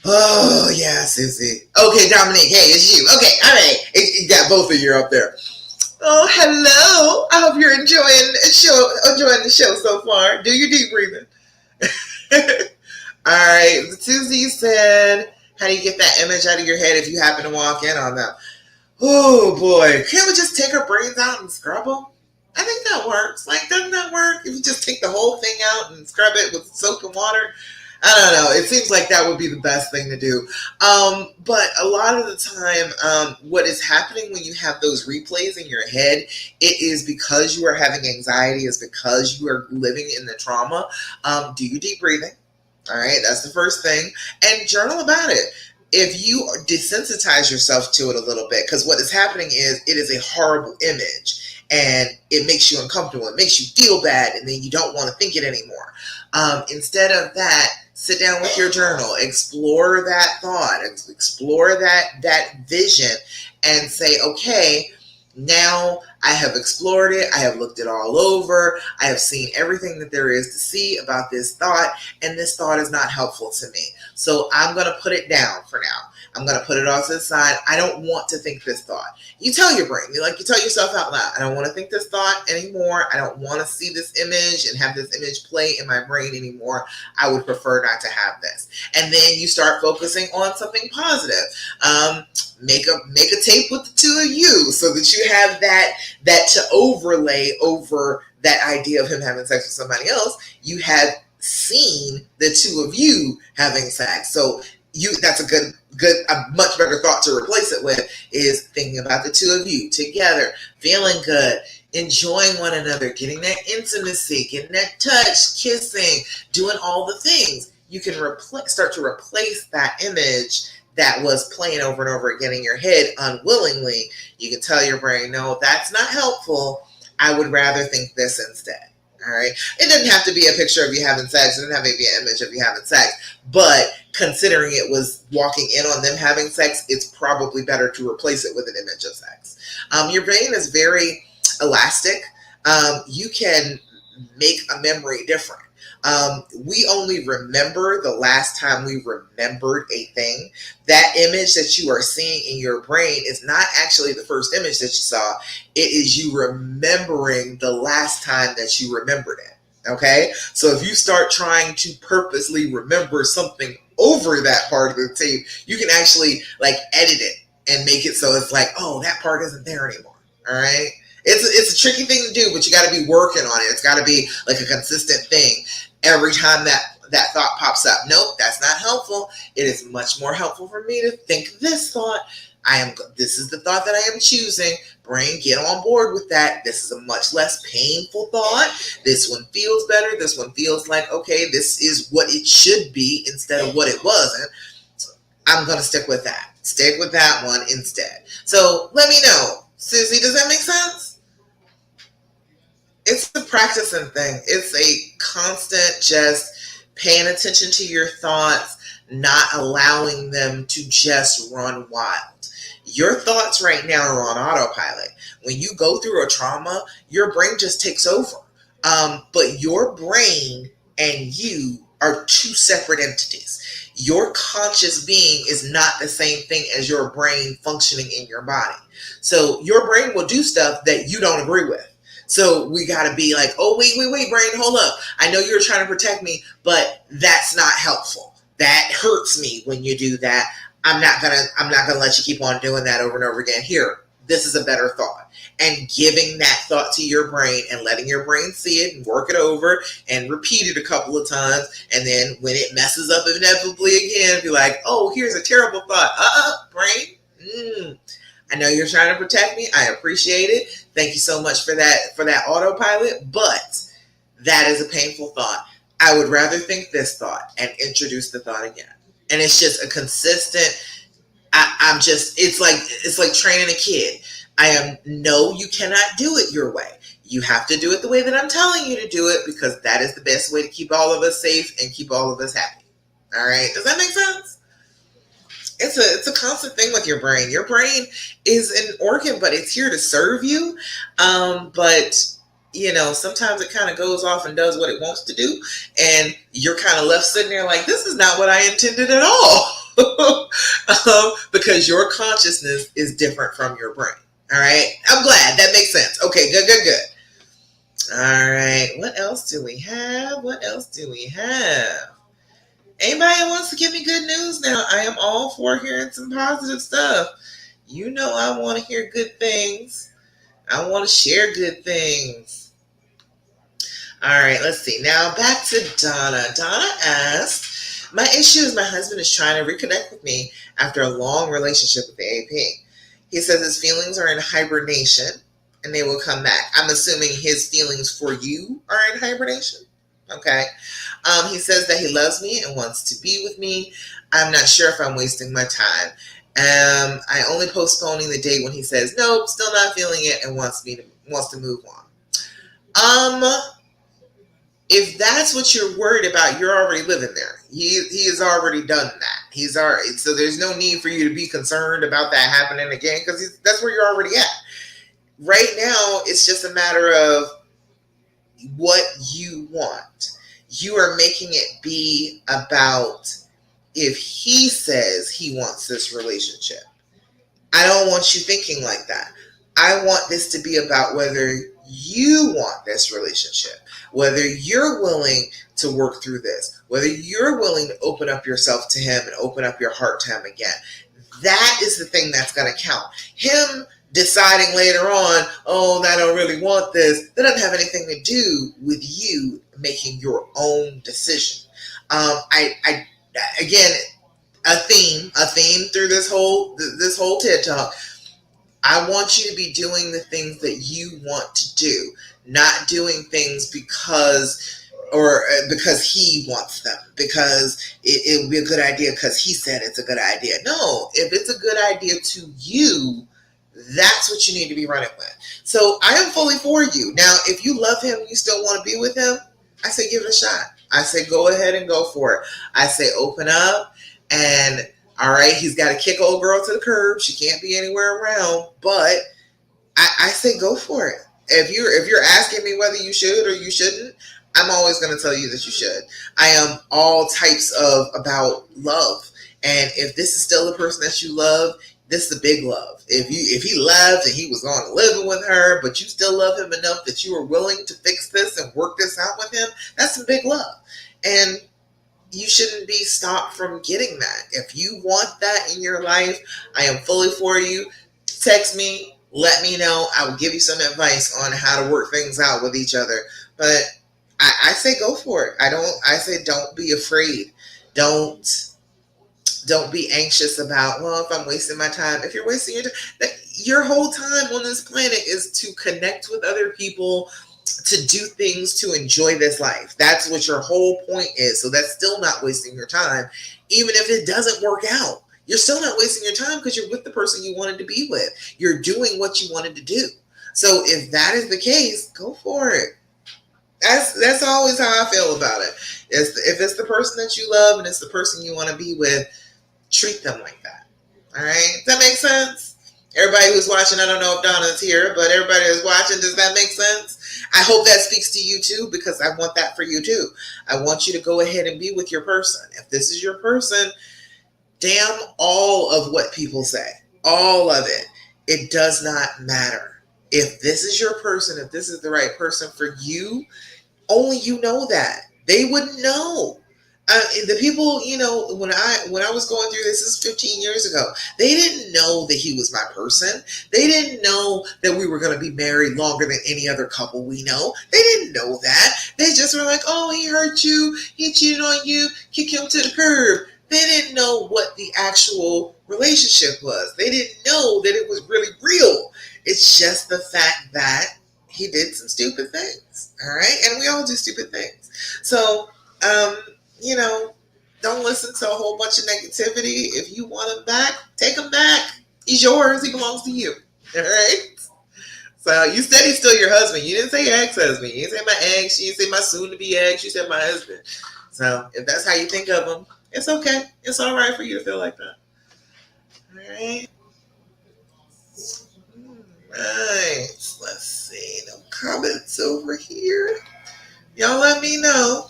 Oh yeah, Susie. Okay, Dominique. Hey, it's you. Okay, all right. You got both of you up there. Oh, hello. I hope you're enjoying the show so far. Do your deep breathing. All right. Susie said, how do you get that image out of your head if you happen to walk in on them? Oh, boy. Can't we just take our brains out and scrub them? I think that works. Like, doesn't that work? If you just take the whole thing out and scrub it with soap and water? I don't know. It seems like that would be the best thing to do. But a lot of the time, what is happening when you have those replays in your head, it is because you are having anxiety, is because you are living in the trauma. Do your deep breathing. All right, that's the first thing. And journal about it. If you desensitize yourself to it a little bit, because what is happening is it is a horrible image and it makes you uncomfortable. It makes you feel bad, and then you don't want to think it anymore. Instead of that, sit down with your journal, explore that thought, explore that vision, and say, okay, now I have explored it. I have looked it all over. I have seen everything that there is to see about this thought, and this thought is not helpful to me. So I'm going to put it down for now. I'm going to put it off to the side. I don't want to think this thought. You tell your brain, you tell yourself out loud, I don't want to think this thought anymore. I don't want to see this image and have this image play in my brain anymore. I would prefer not to have this. And then you start focusing on something positive. Make a tape with the two of you so that you have that to overlay over that idea of him having sex with somebody else. You have seen the two of you having sex. So that's a much better thought to replace it with, is thinking about the two of you together, feeling good, enjoying one another, getting that intimacy, getting that touch, kissing, doing all the things. You can start to replace that image that was playing over and over again in your head unwillingly. You can tell your brain, no, that's not helpful. I would rather think this instead. All right. It doesn't have to be a picture of you having sex. It doesn't have to be an image of you having sex. But considering it was walking in on them having sex, it's probably better to replace it with an image of sex. Your brain is very elastic. You can make a memory different. We only remember the last time we remembered a thing. That image that you are seeing in your brain is not actually the first image that you saw. It is you remembering the last time that you remembered it. Okay? So if you start trying to purposely remember something over that part of the tape, you can actually edit it and make it so it's like, oh, that part isn't there anymore. All right? It's a tricky thing to do, but you got to be working on it. It's got to be like a consistent thing. Every time that thought pops up, nope, that's not helpful. It is much more helpful for me to think this thought. This is the thought that I am choosing. Brain, get on board with that. This is a much less painful thought. This one feels better. This one feels like, okay, this is what it should be instead of what it wasn't. I'm going to stick with that. Stick with that one instead. So let me know. Susie, does that make sense? It's a practicing thing. It's a constant just paying attention to your thoughts, not allowing them to just run wild. Your thoughts right now are on autopilot. When you go through a trauma, your brain just takes over. But your brain and you are two separate entities. Your conscious being is not the same thing as your brain functioning in your body. So your brain will do stuff that you don't agree with. So we got to be like, oh, wait, brain, hold up. I know you're trying to protect me, but that's not helpful. That hurts me when you do that. I'm not gonna let you keep on doing that over and over again. Here, this is a better thought. And giving that thought to your brain and letting your brain see it and work it over and repeat it a couple of times. And then when it messes up inevitably again, be like, oh, here's a terrible thought. Brain. I know you're trying to protect me. I appreciate it. Thank you so much for that autopilot. But that is a painful thought. I would rather think this thought and introduce the thought again. And it's just a consistent. It's like training a kid. No, you cannot do it your way. You have to do it the way that I'm telling you to do it because that is the best way to keep all of us safe and keep all of us happy. All right. Does that make sense? It's a constant thing with your brain. Your brain is an organ, but it's here to serve you. But sometimes it kind of goes off and does what it wants to do, and you're kind of left sitting there like, this is not what I intended at all. Because your consciousness is different from your brain. All right. I'm glad that makes sense. Okay, good. All right. What else do we have? Anybody wants to give me good news now? I am all for hearing some positive stuff. I want to hear good things. I want to share good things. All right, let's see. Now back to Donna. Donna asked, my issue is my husband is trying to reconnect with me after a long relationship with the AP. He says his feelings are in hibernation and they will come back. I'm assuming his feelings for you are in hibernation. Okay. He says that he loves me and wants to be with me. I'm not sure if I'm wasting my time. I only postponing the date when he says nope, still not feeling it, and wants to move on. If that's what you're worried about, you're already living there. He has already done that. So there's no need for you to be concerned about that happening again because that's where you're already at. Right now, it's just a matter of what you want. You are making it be about if he says he wants this relationship. I don't want you thinking like that. I want this to be about whether you want this relationship, whether you're willing to work through this, whether you're willing to open up yourself to him and open up your heart to him again. That is the thing that's going to count. Him deciding later on, oh, I don't really want this, that doesn't have anything to do with you making your own decision. Again, a theme through this whole TED Talk. I want you to be doing the things that you want to do, not doing things because he wants them, because it would be a good idea because he said it's a good idea. No, if it's a good idea to you, that's what you need to be running with. So I am fully for you. Now, if you love him, you still want to be with him, I say give it a shot. I say go ahead and go for it. I say open up, and all right, he's got to kick old girl to the curb. She can't be anywhere around, but I say go for it. If you're asking me whether you should or you shouldn't, I'm always going to tell you that you should. I am all types of about love, and if this is still the person that you love, this is a big love. If he loved and he was on living with her, but you still love him enough that you are willing to fix this and work this out with him, that's some big love. And you shouldn't be stopped from getting that. If you want that in your life, I am fully for you. Text me, let me know. I will give you some advice on how to work things out with each other. But I say go for it. I say don't be afraid. Don't be anxious about, well, if I'm wasting my time. If you're wasting your whole time on this planet is to connect with other people, to do things, to enjoy this life. That's what your whole point is. So that's still not wasting your time, even if it doesn't work out. You're still not wasting your time because you're with the person you wanted to be with. You're doing what you wanted to do. So if that is the case, go for it. That's always how I feel about it. If it's the person that you love and it's the person you want to be with, treat them like that. All right? Does that make sense? Everybody who's watching, I don't know if Donna's here, but everybody who's watching, does that make sense? I hope that speaks to you too, because I want that for you too. I want you to go ahead and be with your person. If this is your person, damn all of what people say. All of it. It does not matter. If this is your person, if this is the right person for you, only you know that. They wouldn't know. The people, when I was going through this 15 years ago, they didn't know that he was my person. They didn't know that we were going to be married longer than any other couple we know. They didn't know that. They just were like, oh, he hurt you, he cheated on you, kick him to the curb. They didn't know what the actual relationship was. They didn't know that it was really real. It's just the fact that he did some stupid things. All right. And we all do stupid things. So, don't listen to a whole bunch of negativity. If you want him back, take him back. He's yours. He belongs to you. All right. So you said he's still your husband. You didn't say your ex-husband. You didn't say my ex. You didn't say my soon-to-be ex. You said my husband. So if that's how you think of him, it's okay. It's all right for you to feel like that. All right. Right. Let's see. No comments over here. Y'all let me know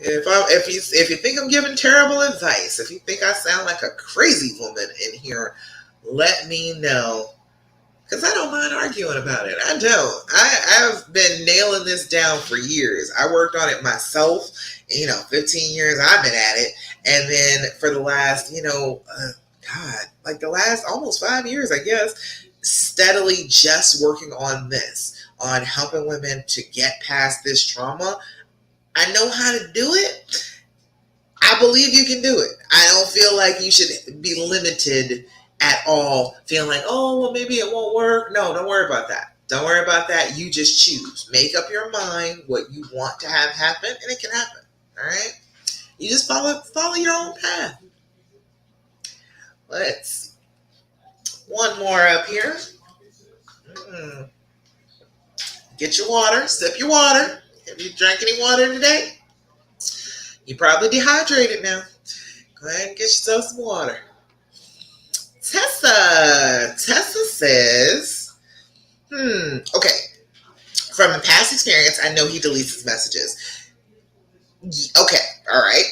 if you think I'm giving terrible advice. If you think I sound like a crazy woman in here, let me know. Because I don't mind arguing about it. I don't. I've been nailing this down for years. I worked on it myself. 15 years I've been at it. And then for the last, the last almost 5 years, I guess, steadily just working on this, on helping women to get past this trauma. I know how to do it. I believe you can do it. I don't feel like you should be limited at all, feeling like, oh, well, maybe it won't work. No, don't worry about that. Don't worry about that. You just choose. Make up your mind what you want to have happen, and it can happen. All right? You just follow your own path. Let's see. One more up here. Get your water. Sip your water. Have you drank any water today? You probably dehydrated now. Go ahead and get yourself some water. Tessa says, okay. From a past experience, I know he deletes his messages. Okay, all right.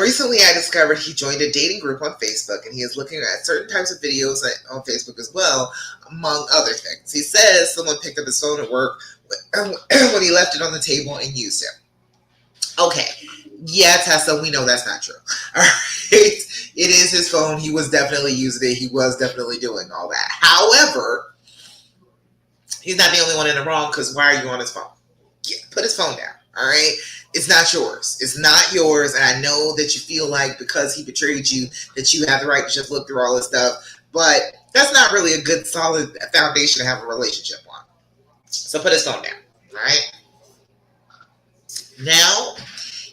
Recently, I discovered he joined a dating group on Facebook, and he is looking at certain types of videos on Facebook as well, among other things. He says someone picked up his phone at work when he left it on the table and used it. Okay. Yeah, Tessa, we know that's not true. All right. It is his phone. He was definitely using it. He was definitely doing all that. However, he's not the only one in the wrong, because why are you on his phone? Yeah, put his phone down. All right. It's not yours. It's not yours. And I know that you feel like because he betrayed you that you have the right to just look through all this stuff. But that's not really a good, solid foundation to have a relationship on. So put his phone down. All right. Now,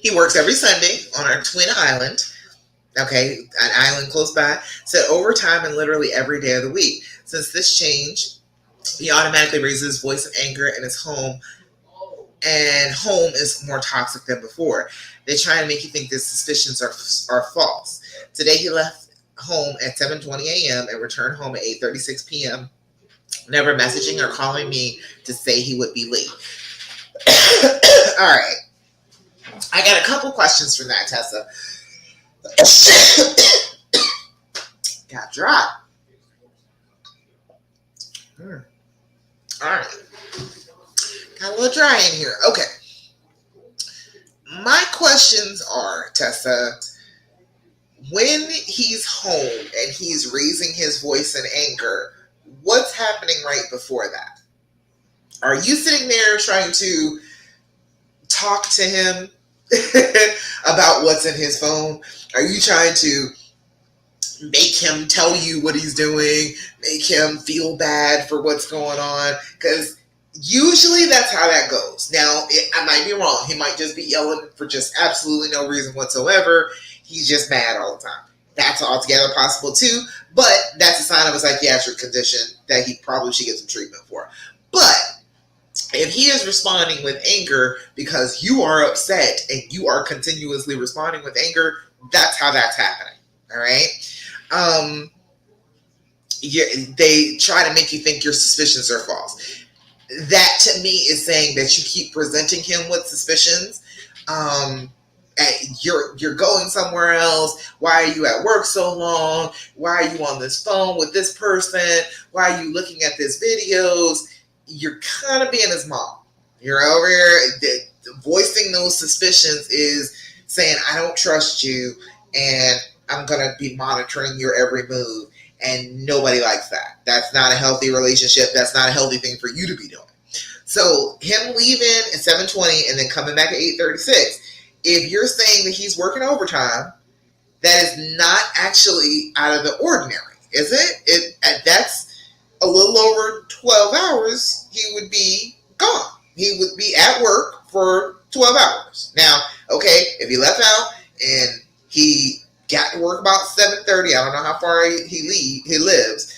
he works every Sunday on our twin island. Okay, an island close by. Said overtime and literally every day of the week. Since this change, he automatically raises his voice in anger in his home. And home is more toxic than before. They try to make you think the suspicions are false. Today he left home at 7:20 a.m. and returned home at 8:36 p.m. Never messaging or calling me to say he would be late. All right. I got a couple questions from that, Tessa. Got dry. All right. Got a little dry in here. Okay. My questions are, Tessa, when he's home and he's raising his voice in anger, what's happening right before that? Are you sitting there trying to talk to him about what's in his phone? Are you trying to make him tell you what he's doing, make him feel bad for what's going on? Because usually that's how that goes. Now, I might be wrong. He might just be yelling for just absolutely no reason whatsoever. He's just mad all the time. That's altogether possible too, but that's a sign of a psychiatric condition that he probably should get some treatment for. But if he is responding with anger because you are upset and you are continuously responding with anger, that's how that's happening. All right. Um, they try to make you think your suspicions are false. That to me is saying that you keep presenting him with suspicions. Um, you're going somewhere else. Why are you at work so long? Why are you on this phone with this person? Why are you looking at these videos? You're kind of being his mom. You're over here voicing those suspicions is saying, I don't trust you and I'm going to be monitoring your every move. And nobody likes that. That's not a healthy relationship. That's not a healthy thing for you to be doing. So him leaving at 7:20 and then coming back at 8:36, if you're saying that he's working overtime, that is not actually out of the ordinary, is it? That's a little over 12 hours he would be gone. He would be at work for 12 hours. Now, okay, if he left out and he got to work about 7:30, I don't know how far he lives,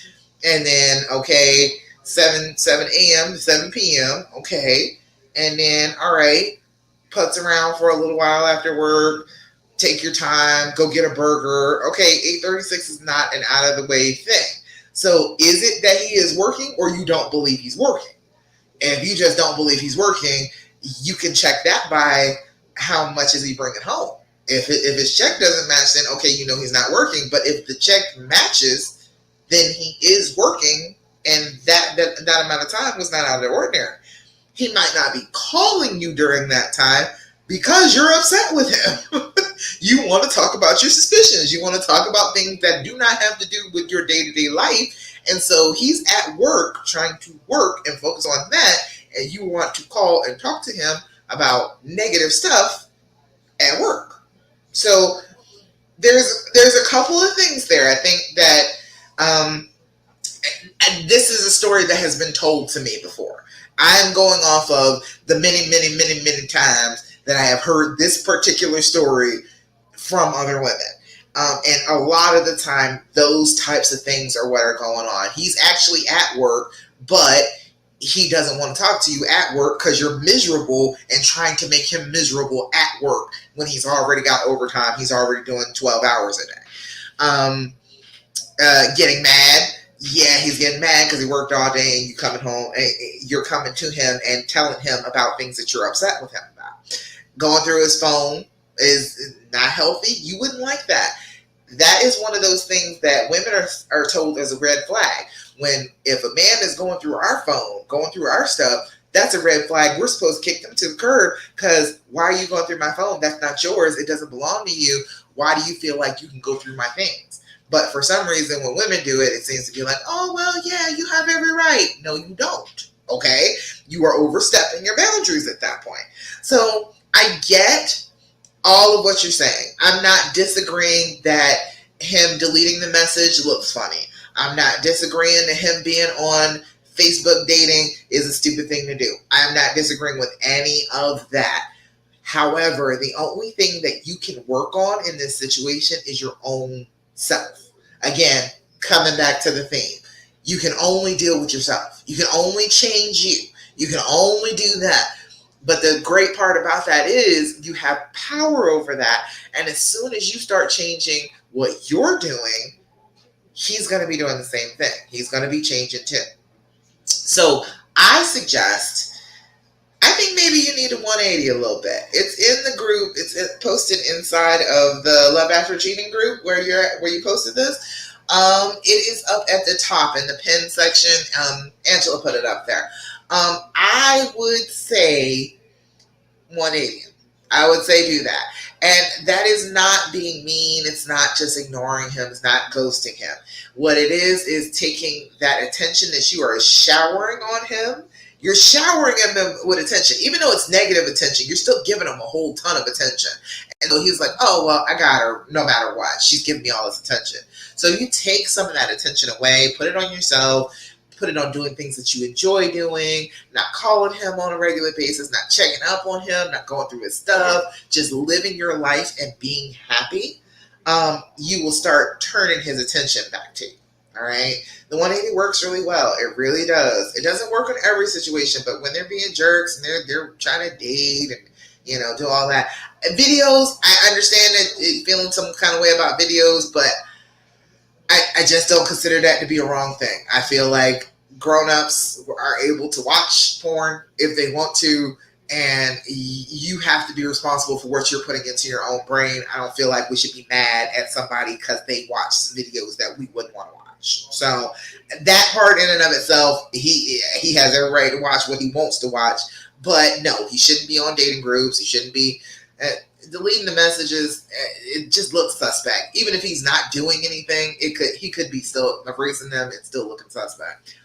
and then, okay, 7 a.m. to 7 p.m., okay, and then, all right, putz around for a little while after work, take your time, go get a burger. Okay, 8:36 is not an out of the way thing. So is it that he is working or you don't believe he's working? And if you just don't believe he's working, you can check that by how much is he bringing home. If his check doesn't match, then okay, you know he's not working. But if the check matches, then he is working, and that amount of time was not out of the ordinary. He might not be calling you during that time because you're upset with him. You want to talk about your suspicions. You want to talk about things that do not have to do with your day-to-day life. And so he's at work trying to work and focus on that. And you want to call and talk to him about negative stuff at work. So there's a couple of things there. I think that and this is a story that has been told to me before. I'm going off of the many, many, many, many times that I have heard this particular story from other women. And a lot of the time, those types of things are what are going on. He's actually at work, but he doesn't want to talk to you at work because you're miserable and trying to make him miserable at work when he's already got overtime. He's already doing 12 hours a day. Getting mad. Yeah, he's getting mad because he worked all day and you coming home and you're coming to him and telling him about things that you're upset with him about. Going through his phone is not healthy. You wouldn't like that. That is one of those things that women are told as a red flag. If a man is going through our phone, going through our stuff, that's a red flag. We're supposed to kick them to the curb because why are you going through my phone? That's not yours. It doesn't belong to you. Why do you feel like you can go through my things? But for some reason, when women do it, it seems to be like, oh, well, yeah, you have every right. No, you don't. Okay? You are overstepping your boundaries at that point. So I get all of what you're saying. I'm not disagreeing that him deleting the message looks funny. I'm not disagreeing that him being on Facebook dating is a stupid thing to do. I'm not disagreeing with any of that. However, the only thing that you can work on in this situation is your own self. Again, coming back to the theme. You can only deal with yourself. You can only change you. You can only do that. But the great part about that is you have power over that. And as soon as you start changing what you're doing, he's going to be doing the same thing. He's going to be changing too. So I think maybe you need a 180 a little bit. It's in the group. It's posted inside of the Love After Cheating group where you posted this. It is up at the top in the pin section. Angela put it up there. I would say 180. I would say do that. And that is not being mean. It's not just ignoring him. It's not ghosting him. What it is taking that attention that you are showering on him. You're showering him with attention. Even though it's negative attention, you're still giving him a whole ton of attention. And so he's like, oh, well, I got her no matter what. She's giving me all this attention. So you take some of that attention away, put it on yourself, put it on doing things that you enjoy doing, not calling him on a regular basis, not checking up on him, not going through his stuff, just living your life and being happy. you will start turning his attention back to you. All right. The 180 works really well. It really does. It doesn't work on every situation, but when they're being jerks and they're trying to date and do all that. Videos, I understand that feeling some kind of way about videos, but I just don't consider that to be a wrong thing. I feel like grown-ups are able to watch porn if they want to, and you have to be responsible for what you're putting into your own brain. I don't feel like we should be mad at somebody because they watch some videos that we wouldn't want to watch. So that part in and of itself, he has every right to watch what he wants to watch. But no, he shouldn't be on dating groups. He shouldn't be deleting the messages. It just looks suspect. Even if he's not doing anything, he could be still erasing them and still looking suspect.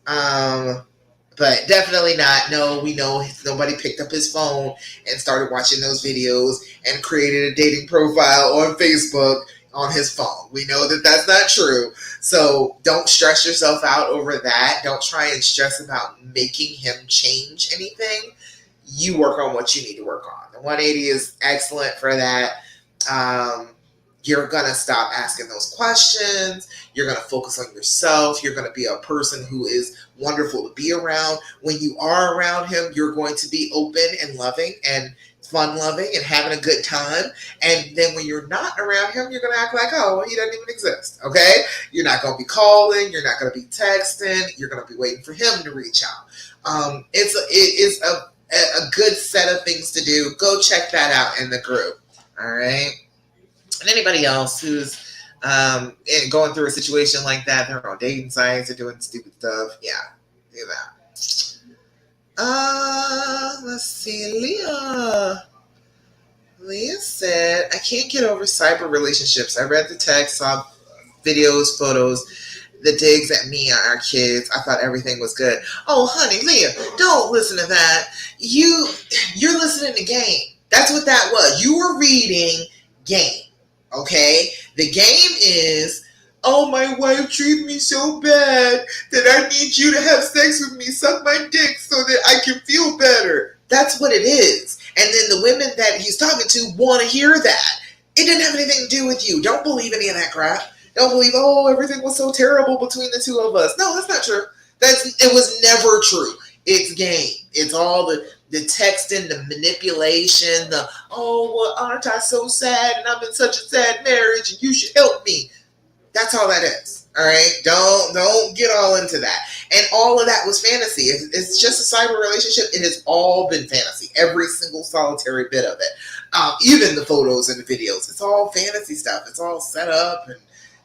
But definitely not. No, we know nobody picked up his phone and started watching those videos and created a dating profile on Facebook on his phone. We know that that's not true. So don't stress yourself out over that. Don't try and stress about making him change anything. You work on what you need to work on. The 180 is excellent for that. You're going to stop asking those questions. You're going to focus on yourself. You're going to be a person who is wonderful to be around. When you are around him, you're going to be open and loving and fun-loving and having a good time. And then when you're not around him, you're going to act like, oh, well, he doesn't even exist, okay? You're not going to be calling. You're not going to be texting. You're going to be waiting for him to reach out. It is a good set of things to do. Go check that out in the group, all right? And anybody else who's going through a situation like that, they're on dating sites, they're doing stupid stuff, yeah, do that. Let's see, Leah said, I can't get over cyber relationships. I read the text, saw videos, photos, the digs at me and our kids. I thought everything was good. Oh, honey, Leah, don't listen to that. You're listening to game. That's what that was. You were reading game. Okay? The game is, oh, my wife treated me so bad that I need you to have sex with me, suck my dick so that I can feel better. That's what it is. And then the women that he's talking to want to hear that. It didn't have anything to do with you. Don't believe any of that crap. Don't believe, oh, everything was so terrible between the two of us. No, that's not true. It was never true. It's game. It's all the texting, the manipulation, the, oh, well, aren't I so sad and I'm in such a sad marriage and you should help me. That's all that is. All right? Don't get all into that. And all of that was fantasy. It's just a cyber relationship. It has all been fantasy. Every single solitary bit of it. Even the photos and the videos. It's all fantasy stuff. It's all set up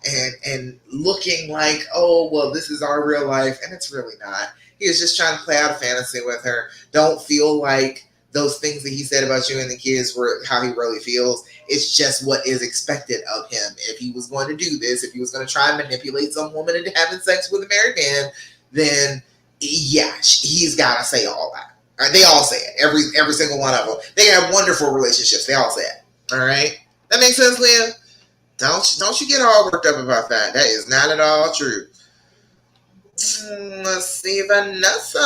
and looking like, oh, well, this is our real life. And it's really not. He was just trying to play out a fantasy with her. Don't feel like those things that he said about you and the kids were how he really feels. It's just what is expected of him. If he was going to do this, if he was going to try and manipulate some woman into having sex with a married man, then yeah, he's got to say all that. They all say it. Every single one of them. They have wonderful relationships. They all say it. All right? That makes sense, Leah? Don't you get all worked up about that. That is not at all true. Let's see, Vanessa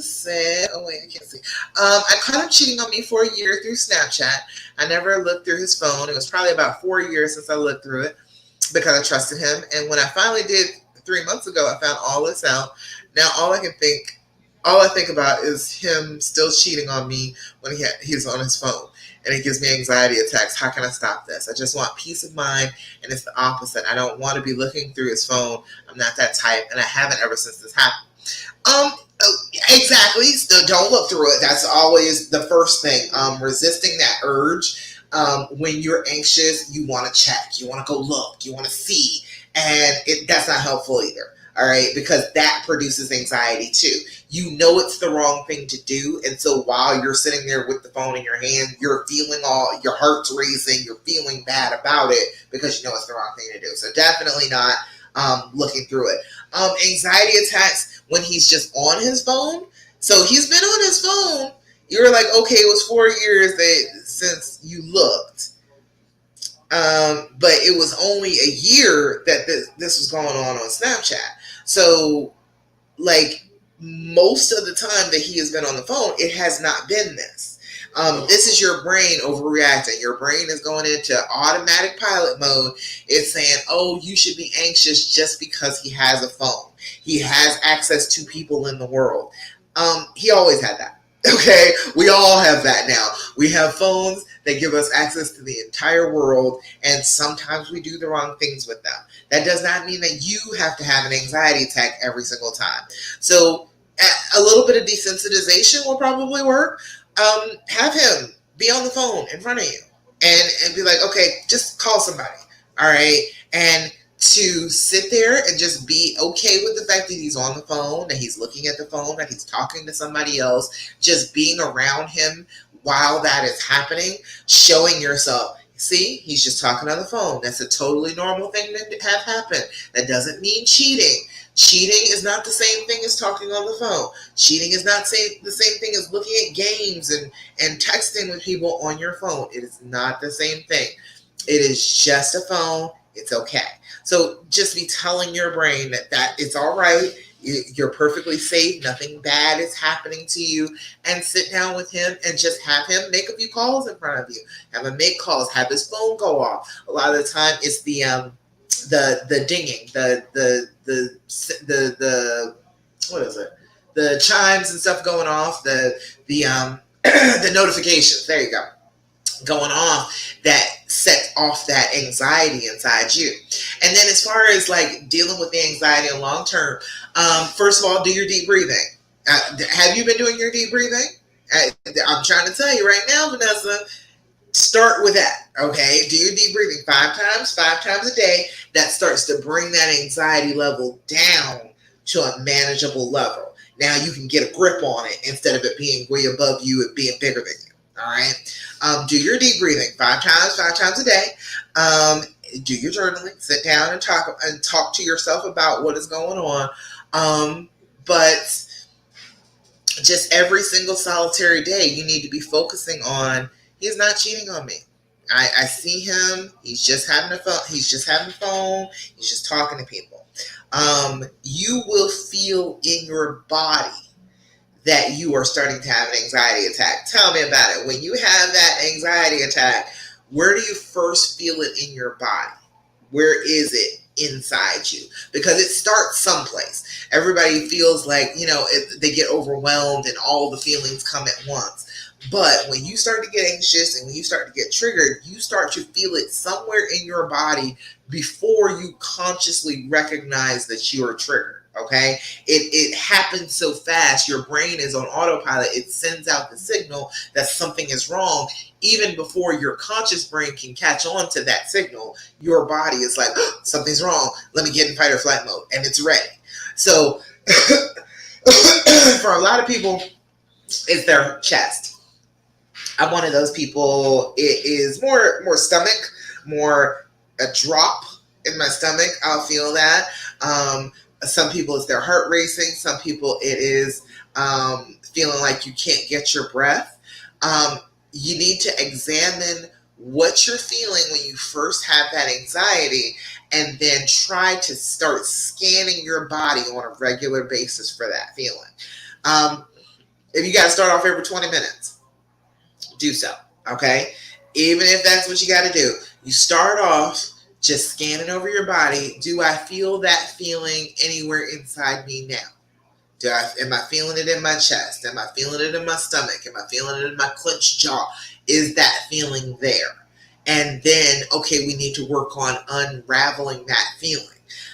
said, oh wait, I can't see. I caught him cheating on me for a year through Snapchat. I never looked through his phone. It was probably about 4 years since I looked through it because I trusted him. And when I finally did 3 months ago, I found all this out. Now all I think about is him still cheating on me when he's on his phone. And it gives me anxiety attacks. How can I stop this? I just want peace of mind, and it's the opposite. I don't want to be looking through his phone. I'm not that type, and I haven't ever since this happened. Exactly. So don't look through it. That's always the first thing. Resisting that urge. When you're anxious, you want to check. You want to go look. You want to see. And that's not helpful either. All right, because that produces anxiety too. You know it's the wrong thing to do, and so while you're sitting there with the phone in your hand, you're feeling your heart's racing, you're feeling bad about it because you know it's the wrong thing to do. So definitely not looking through it. Anxiety attacks when he's just on his phone. So he's been on his phone. You're like, okay, it was 4 years since you looked. But it was only a year that this was going on Snapchat. So, like, most of the time that he has been on the phone, it has not been this. This is your brain overreacting. Your brain is going into automatic pilot mode. It's saying, oh, you should be anxious just because he has a phone. He has access to people in the world. He always had that. Okay, we all have that now. We have phones that give us access to the entire world, and sometimes we do the wrong things with them. That does not mean that you have to have an anxiety attack every single time. So, a little bit of desensitization will probably work. Have him be on the phone in front of you and be like, okay, just call somebody. All right. And to sit there and just be okay with the fact that he's on the phone, that he's looking at the phone, that he's talking to somebody else, just being around him while that is happening, showing yourself, see, he's just talking on the phone. That's a totally normal thing to have happen. That doesn't mean cheating. Cheating is not the same thing as talking on the phone. Cheating is not the same thing as looking at games and texting with people on your phone. It is not the same thing. It is just a phone. It's okay. So just be telling your brain that it's all right. You're perfectly safe. Nothing bad is happening to you. And sit down with him and just have him make a few calls in front of you. Have him make calls. Have his phone go off. A lot of the time, it's the dinging, the what is it? The chimes and stuff going off. The the notifications. There you go. Going off that set off that anxiety inside you. And then as far as like dealing with the anxiety in long term, first of all, do your deep breathing. Have you been doing your deep breathing? I'm trying to tell you right now, Vanessa, start with that. Okay, do your deep breathing five times a day. That starts to bring that anxiety level down to a manageable level. Now you can get a grip on it instead of it being way above you and being bigger than you. All right. Do your deep breathing five times a day. Do your journaling. Sit down and talk to yourself about what is going on. But just every single solitary day, you need to be focusing on, he's not cheating on me. I see him. He's just having a phone. He's just having a phone. He's just talking to people. You will feel in your body that you are starting to have an anxiety attack. Tell me about it. When you have that anxiety attack, where do you first feel it in your body? Where is it inside you? Because it starts someplace. Everybody feels like, they get overwhelmed and all the feelings come at once. But when you start to get anxious and when you start to get triggered, you start to feel it somewhere in your body before you consciously recognize that you are triggered. Okay, it happens so fast. Your brain is on autopilot. It sends out the signal that something is wrong. Even before your conscious brain can catch on to that signal, your body is like, oh, something's wrong. Let me get in fight or flight mode, and it's ready. So for a lot of people, it's their chest. I'm one of those people. It is more stomach, more a drop in my stomach. I'll feel that. Some people it's their heart racing. Some people it is feeling like you can't get your breath. You need to examine what you're feeling when you first have that anxiety, and then try to start scanning your body on a regular basis for that feeling. If you got to start off every 20 minutes, do so. Okay, even if that's what you got to do, you start off just scanning over your body. Do I feel that feeling anywhere inside me now? Am I feeling it in my chest? Am I feeling it in my stomach? Am I feeling it in my clenched jaw? Is that feeling there? And then, okay, we need to work on unraveling that feeling.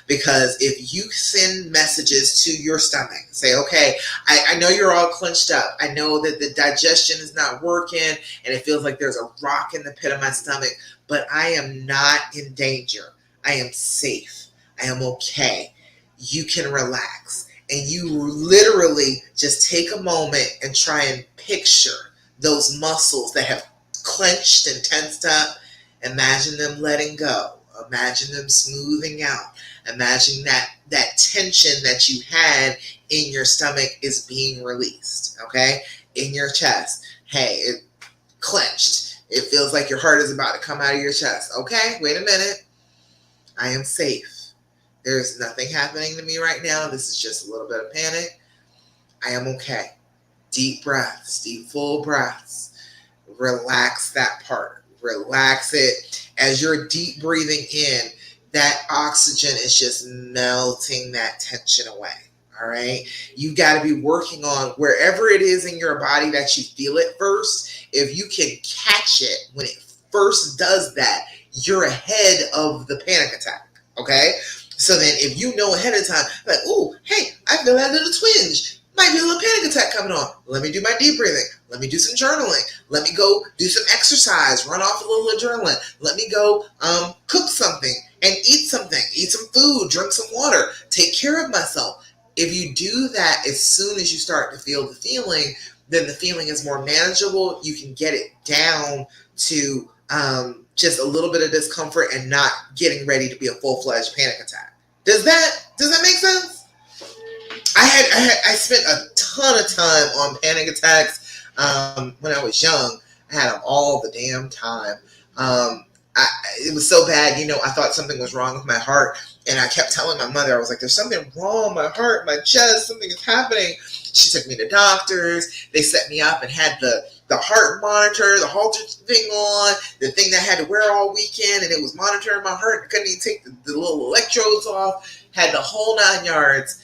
Because if you send messages to your stomach, say, okay, I know you're all clenched up. I know that the digestion is not working and it feels like there's a rock in the pit of my stomach, but I am not in danger. I am safe. I am okay. You can relax. And you literally just take a moment and try and picture those muscles that have clenched and tensed up. Imagine them letting go. Imagine them smoothing out. Imagine that tension that you had in your stomach is being released, okay? In your chest. Hey, it clenched. It feels like your heart is about to come out of your chest. Okay, wait a minute. I am safe. There's nothing happening to me right now. This is just a little bit of panic. I am okay. Deep breaths, deep full breaths. relax that part. Relax it. As you're deep breathing in, that oxygen is just melting that tension away. All right. You got to be working on wherever it is in your body that you feel it first. If you can catch it when it first does that, you're ahead of the panic attack. Okay. So then if you know ahead of time, like, oh, hey, I feel that little twinge. Might be a little panic attack coming on. Let me do my deep breathing. Let me do some journaling. Let me go do some exercise, run off a little adrenaline. Let me go cook something and eat something, eat some food, drink some water, take care of myself. If you do that as soon as you start to feel the feeling, then the feeling is more manageable. You can get it down to just a little bit of discomfort and not getting ready to be a full-fledged panic attack. Does that make sense? I spent a ton of time on panic attacks when I was young. I had them all the damn time. I, it was so bad, I thought something was wrong with my heart. And I kept telling my mother, I was like, there's something wrong, my heart, my chest, something is happening. She took me to doctors. They set me up and had the heart monitor, the Holter thing on, the thing that I had to wear all weekend, and it was monitoring my heart. I couldn't even take the little electrodes off, had the whole 9 yards.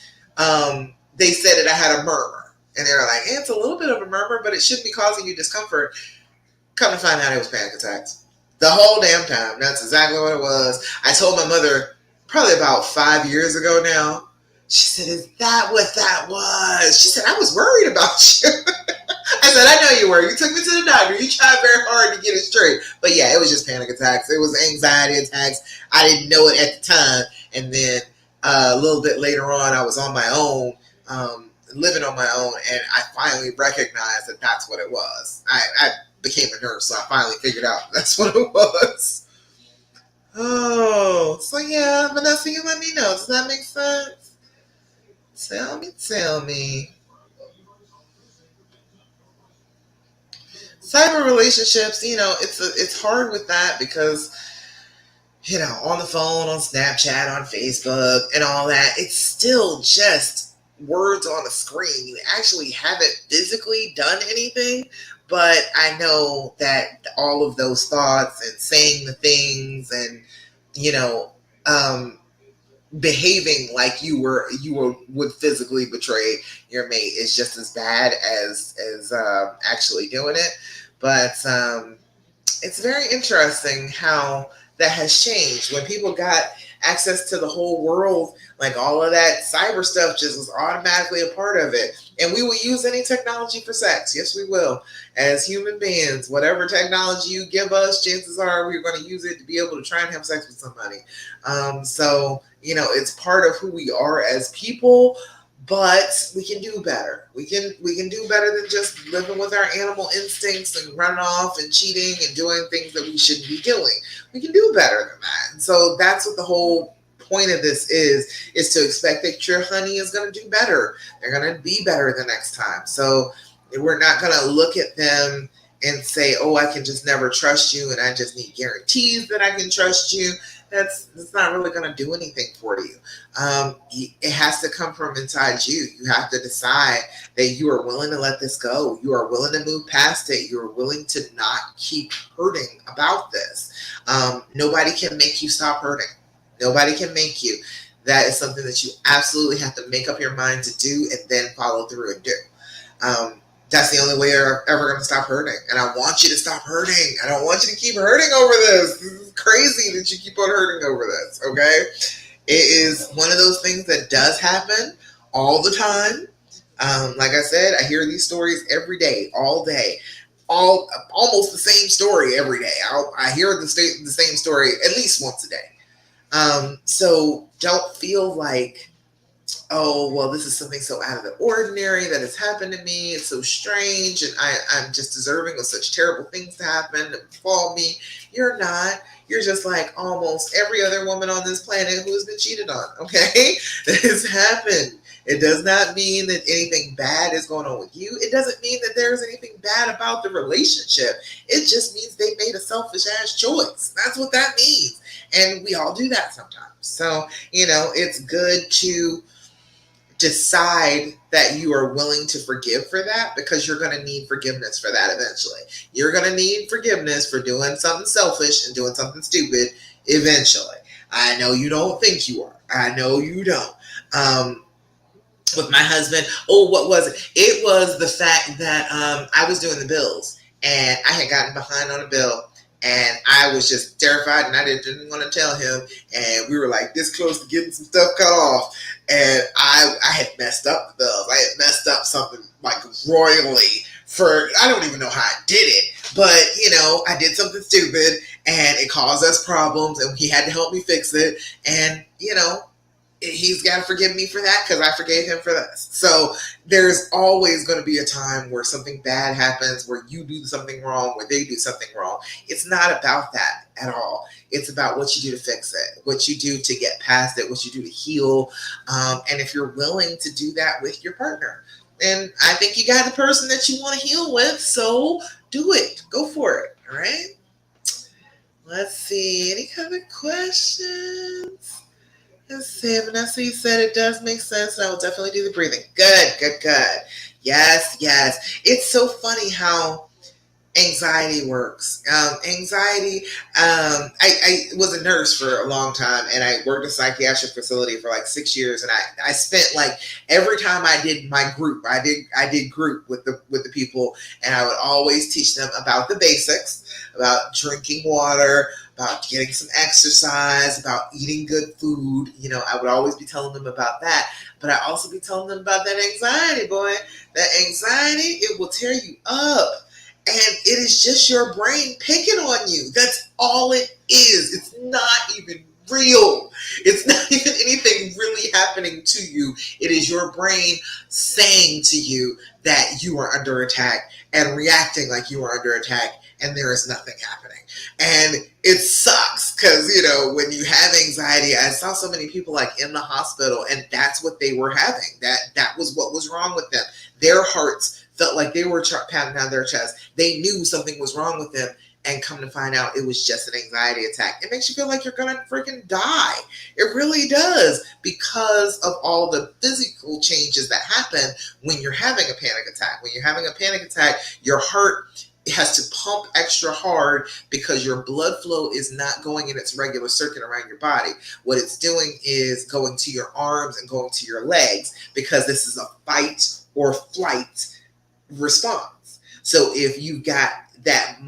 They said that I had a murmur. And they were like, it's a little bit of a murmur, but it shouldn't be causing you discomfort. Come to find out it was panic attacks. The whole damn time. That's exactly what it was. I told my mother probably about 5 years ago now. She said, is that what that was? She said, I was worried about you. I said, I know you were. You took me to the doctor. You tried very hard to get it straight. But yeah, it was just panic attacks. It was anxiety attacks. I didn't know it at the time. And then a little bit later on, I was on my own, living on my own. And I finally recognized that that's what it was. I became a nurse, so I finally figured out that's what it was. Oh, so yeah, Vanessa, you let me know. Does that make sense? Tell me. Cyber relationships, it's hard with that because, on the phone, on Snapchat, on Facebook, and all that, it's still just words on a screen. You actually haven't physically done anything, but I know that all of those thoughts and saying the things and, you know, um, behaving like would physically betray your mate is just as bad as actually doing it. But it's very interesting how that has changed. When people got access to the whole world, like all of that cyber stuff just was automatically a part of it. And we will use any technology for sex. Yes, we will. As human beings, whatever technology you give us, chances are we're going to use it to be able to try and have sex with somebody. So, it's part of who we are as people. But we can do better. We can do better than just living with our animal instincts and running off and cheating and doing things that we shouldn't be doing. We can do better than that. And so that's what the whole point of this is to expect that your honey is going to do better. They're going to be better the next time. So we're not going to look at them and say, oh, I can just never trust you and I just need guarantees that I can trust you. That's not really going to do anything for you. It has to come from inside you. You have to decide that you are willing to let this go. You are willing to move past it. You are willing to not keep hurting about this. Nobody can make you stop hurting. Nobody can make you. That is something that you absolutely have to make up your mind to do and then follow through and do. That's the only way you're ever going to stop hurting. And I want you to stop hurting. I don't want you to keep hurting over this. This is crazy that you keep on hurting over this, okay? It is one of those things that does happen all the time. Like I said, I hear these stories every day, all day. Almost the same story every day. I hear the same story at least once a day. So don't feel like, oh, well, this is something so out of the ordinary that has happened to me. It's so strange, and I'm just deserving of such terrible things to happen and befall me. You're not. You're just like almost every other woman on this planet who has been cheated on, okay? That has happened. It does not mean that anything bad is going on with you. It doesn't mean that there's anything bad about the relationship. It just means they made a selfish-ass choice. That's what that means. And we all do that sometimes. So, it's good to decide that you are willing to forgive for that, because you're going to need forgiveness for that eventually. You're going to need forgiveness for doing something selfish and doing something stupid eventually. I know you don't think you are. I know you don't. With my husband, oh, what was it? It was the fact that I was doing the bills and I had gotten behind on a bill, and I was just terrified, and I didn't want to tell him, and we were like this close to getting some stuff cut off, and I had messed up the bills. I had messed up something like royally. For I don't even know how I did it, but I did something stupid and it caused us problems, and he had to help me fix it. And he's got to forgive me for that because I forgave him for this. So there's always going to be a time where something bad happens, where you do something wrong, where they do something wrong. It's not about that at all. It's about what you do to fix it, what you do to get past it, what you do to heal. And if you're willing to do that with your partner, and I think you got the person that you want to heal with, so do it. Go for it. All right. Let's see. Any other questions? Let's see. Vanessa, you said it does make sense, and I will definitely do the breathing. Good, good, good. Yes, yes. It's so funny how anxiety works. Anxiety. I was a nurse for a long time, and I worked in a psychiatric facility for like 6 years. And I spent like every time I did my group, I did group with the people, and I would always teach them about the basics, about drinking water, about getting some exercise, about eating good food. I would always be telling them about that, but I also be telling them about that anxiety, boy. That anxiety, it will tear you up. And it is just your brain picking on you. That's all it is. It's not even real. It's not even anything really happening to you. It is your brain saying to you that you are under attack and reacting like you are under attack, and there is nothing happening. And it sucks because, when you have anxiety, I saw so many people like in the hospital, and that's what they were having. That was what was wrong with them. Their hearts felt like they were pounding down their chest. They knew something was wrong with them, and come to find out it was just an anxiety attack. It makes you feel like you're going to freaking die. It really does, because of all the physical changes that happen when you're having a panic attack. When you're having a panic attack, your heart has to pump extra hard because your blood flow is not going in its regular circuit around your body. What it's doing is going to your arms and going to your legs, because this is a fight or flight response. So if you got that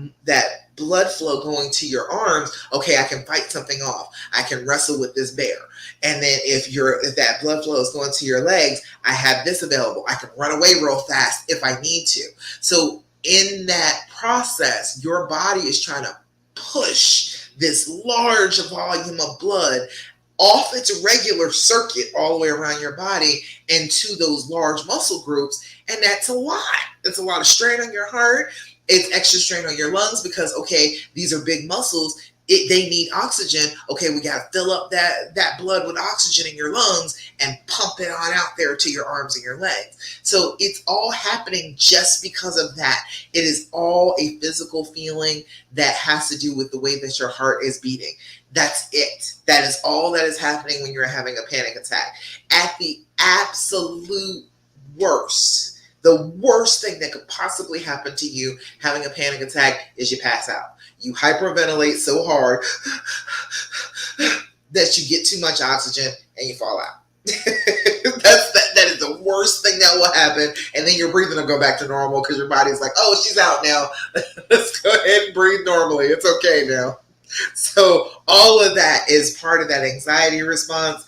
blood flow going to your arms, okay, I can fight something off. I can wrestle with this bear. And then if that blood flow is going to your legs, I have this available. I can run away real fast if I need to. So in that process, your body is trying to push this large volume of blood off its regular circuit all the way around your body into those large muscle groups. And that's a lot. It's a lot of strain on your heart. It's extra strain on your lungs because, okay, these are big muscles. They need oxygen. Okay, we got to fill up that blood with oxygen in your lungs and pump it on out there to your arms and your legs. So it's all happening just because of that. It is all a physical feeling that has to do with the way that your heart is beating. That's it. That is all that is happening when you're having a panic attack. At the absolute worst, the worst thing that could possibly happen to you having a panic attack is you pass out. You hyperventilate so hard that you get too much oxygen and you fall out. That is the worst thing that will happen. And then your breathing will go back to normal because your body's like, oh, she's out now. Let's go ahead and breathe normally. It's okay now. So all of that is part of that anxiety response.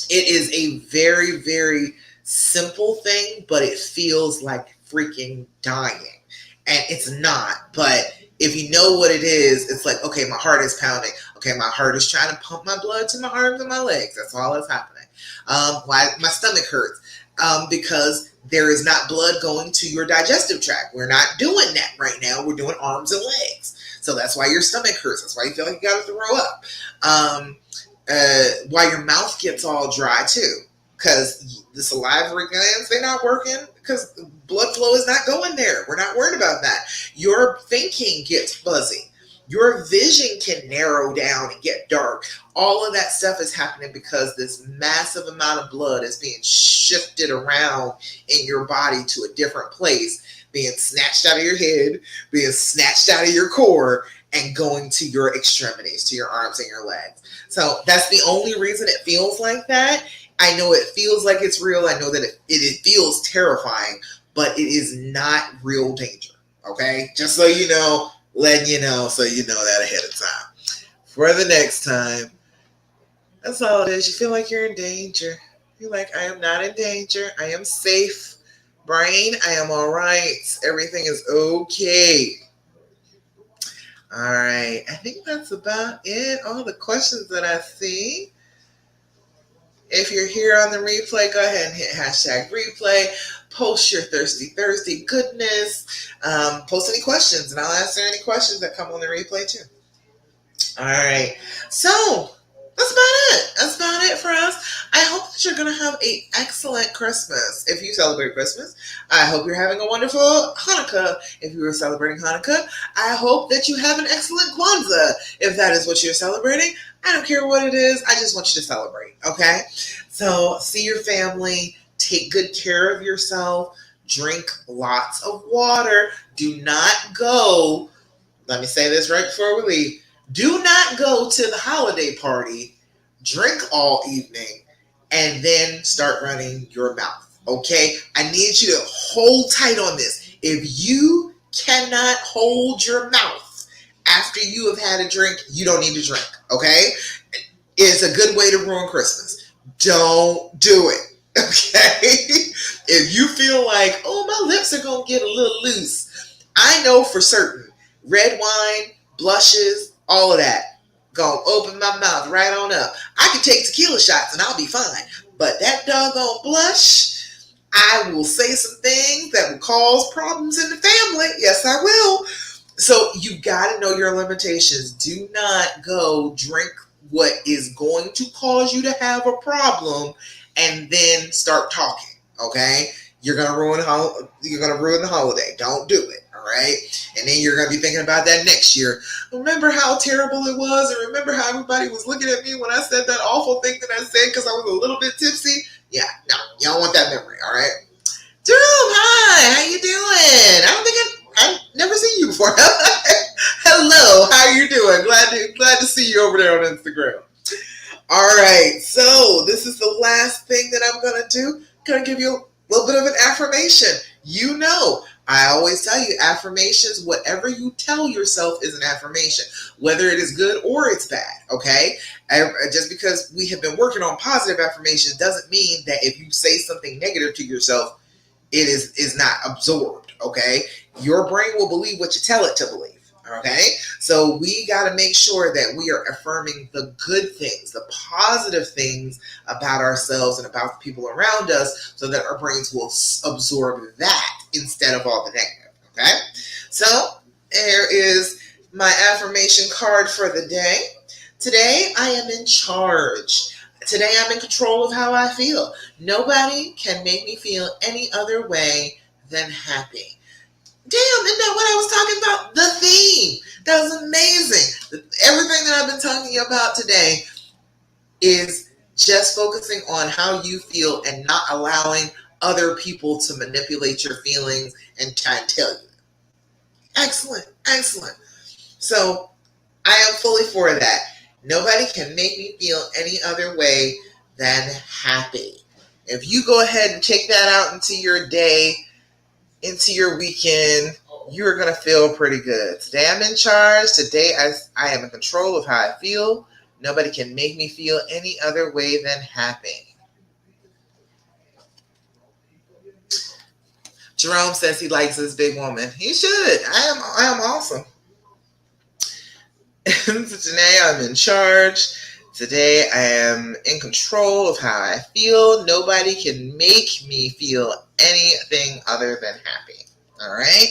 It is a very, very simple thing, but it feels like freaking dying. And it's not. But if you know what it is, it's like, okay, my heart is pounding. Okay, my heart is trying to pump my blood to my arms and my legs. That's all that's happening. Why my stomach hurts? Because there is not blood going to your digestive tract. We're not doing that right now. We're doing arms and legs. So that's why your stomach hurts. That's why you feel like you got to throw up. Why your mouth gets all dry too. Because the salivary glands, they're not working because blood flow is not going there. We're not worried about that. Your thinking gets fuzzy. Your vision can narrow down and get dark. All of that stuff is happening because this massive amount of blood is being shifted around in your body to a different place, being snatched out of your head, being snatched out of your core, and going to your extremities, to your arms and your legs. So that's the only reason it feels like that. I know it feels like it's real. I know that it feels terrifying, but it is not real danger. Okay? Just so you know, letting you know so you know that ahead of time. For the next time, that's all it is. You feel like you're in danger. You're like, I am not in danger. I am safe. Brain, I am all right. Everything is okay. All right. I think that's about it. All the questions that I see. If you're here on the replay, go ahead and hit hashtag replay. Post your Thirsty Thursday goodness. Post any questions, and I'll answer any questions that come on the replay too. All right. So that's about it. That's about it for us. I hope that you're going to have an excellent Christmas if you celebrate Christmas. I hope you're having a wonderful Hanukkah if you are celebrating Hanukkah. I hope that you have an excellent Kwanzaa if that is what you're celebrating. I don't care what it is. I just want you to celebrate, okay? So see your family. Take good care of yourself. Drink lots of water. Do not go. Let me say this right before we leave. Do not go to the holiday party, drink all evening, and then start running your mouth. Okay? I need you to hold tight on this. If you cannot hold your mouth after you have had a drink, you don't need to drink. Okay? It's a good way to ruin Christmas. Don't do it. Okay? If you feel like, oh, my lips are going to get a little loose, I know for certain red wine, blushes, all of that. Gonna open my mouth right on up. I can take tequila shots and I'll be fine. But that doggone blush, I will say some things that will cause problems in the family. Yes, I will. So you gotta know your limitations. Do not go drink what is going to cause you to have a problem and then start talking. Okay? You're gonna ruin the holiday. Don't do it. All right? And then you're going to be thinking about that next year. Remember how terrible it was? And remember how everybody was looking at me when I said that awful thing that I said because I was a little bit tipsy? Yeah, no, you don't want that memory, all right? Jerome, hi, how you doing? I don't think I've never seen you before. Hello, how you doing? Glad to see you over there on Instagram. All right, so this is the last thing that I'm going to do. I'm going to give you a little bit of an affirmation. You know, I always tell you affirmations, whatever you tell yourself is an affirmation, whether it is good or it's bad, okay? Just because we have been working on positive affirmations doesn't mean that if you say something negative to yourself, it is not absorbed, okay? Your brain will believe what you tell it to believe. Okay, so we got to make sure that we are affirming the good things, the positive things about ourselves and about the people around us so that our brains will absorb that instead of all the negative. Okay, so here is my affirmation card for the day. Today, I am in charge. Today, I'm in control of how I feel. Nobody can make me feel any other way than happy. Damn, isn't that what I was talking about? The theme. That was amazing. Everything that I've been talking about today is just focusing on how you feel and not allowing other people to manipulate your feelings and try and tell you. Excellent, excellent. So I am fully for that. Nobody can make me feel any other way than happy. If you go ahead and take that out into your day, into your weekend, you're going to feel pretty good. Today I'm in charge. Today I am in control of how I feel. Nobody can make me feel any other way than happy. Jerome says he likes this big woman. He should. I am awesome. Today I'm in charge. Today I am in control of how I feel. Nobody can make me feel anything other than happy. All right?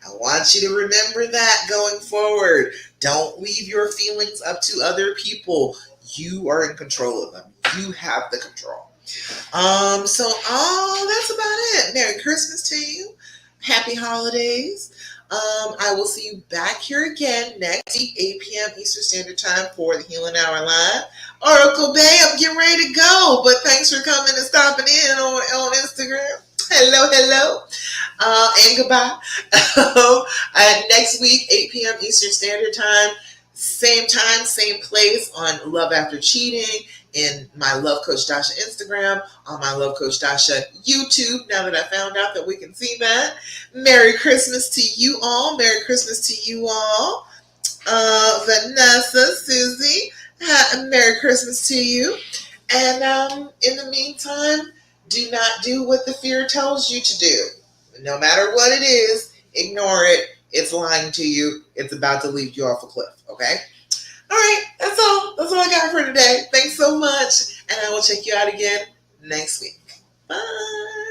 I want you to remember that going forward. Don't leave your feelings up to other people. You are in control of them. You have the control. So that's about it. Merry Christmas to you. Happy holidays. I will see you back here again next week, 8 p.m. Eastern Standard Time for the Healing Hour Live. Oracle Bay, I'm getting ready to go, but thanks for coming and stopping in on Instagram. Hello, hello, and goodbye. Next week, 8 p.m. Eastern Standard time, same place on Love After Cheating in my Love Coach Dasha Instagram, on my Love Coach Dasha YouTube, now that I found out that we can see that. Merry Christmas to you all. Merry Christmas to you all. Vanessa, Susie, Merry Christmas to you. And in the meantime, do not do what the fear tells you to do. No matter what it is, ignore it. It's lying to you. It's about to leap you off a cliff. Okay? All right. That's all. That's all I got for today. Thanks so much. And I will check you out again next week. Bye.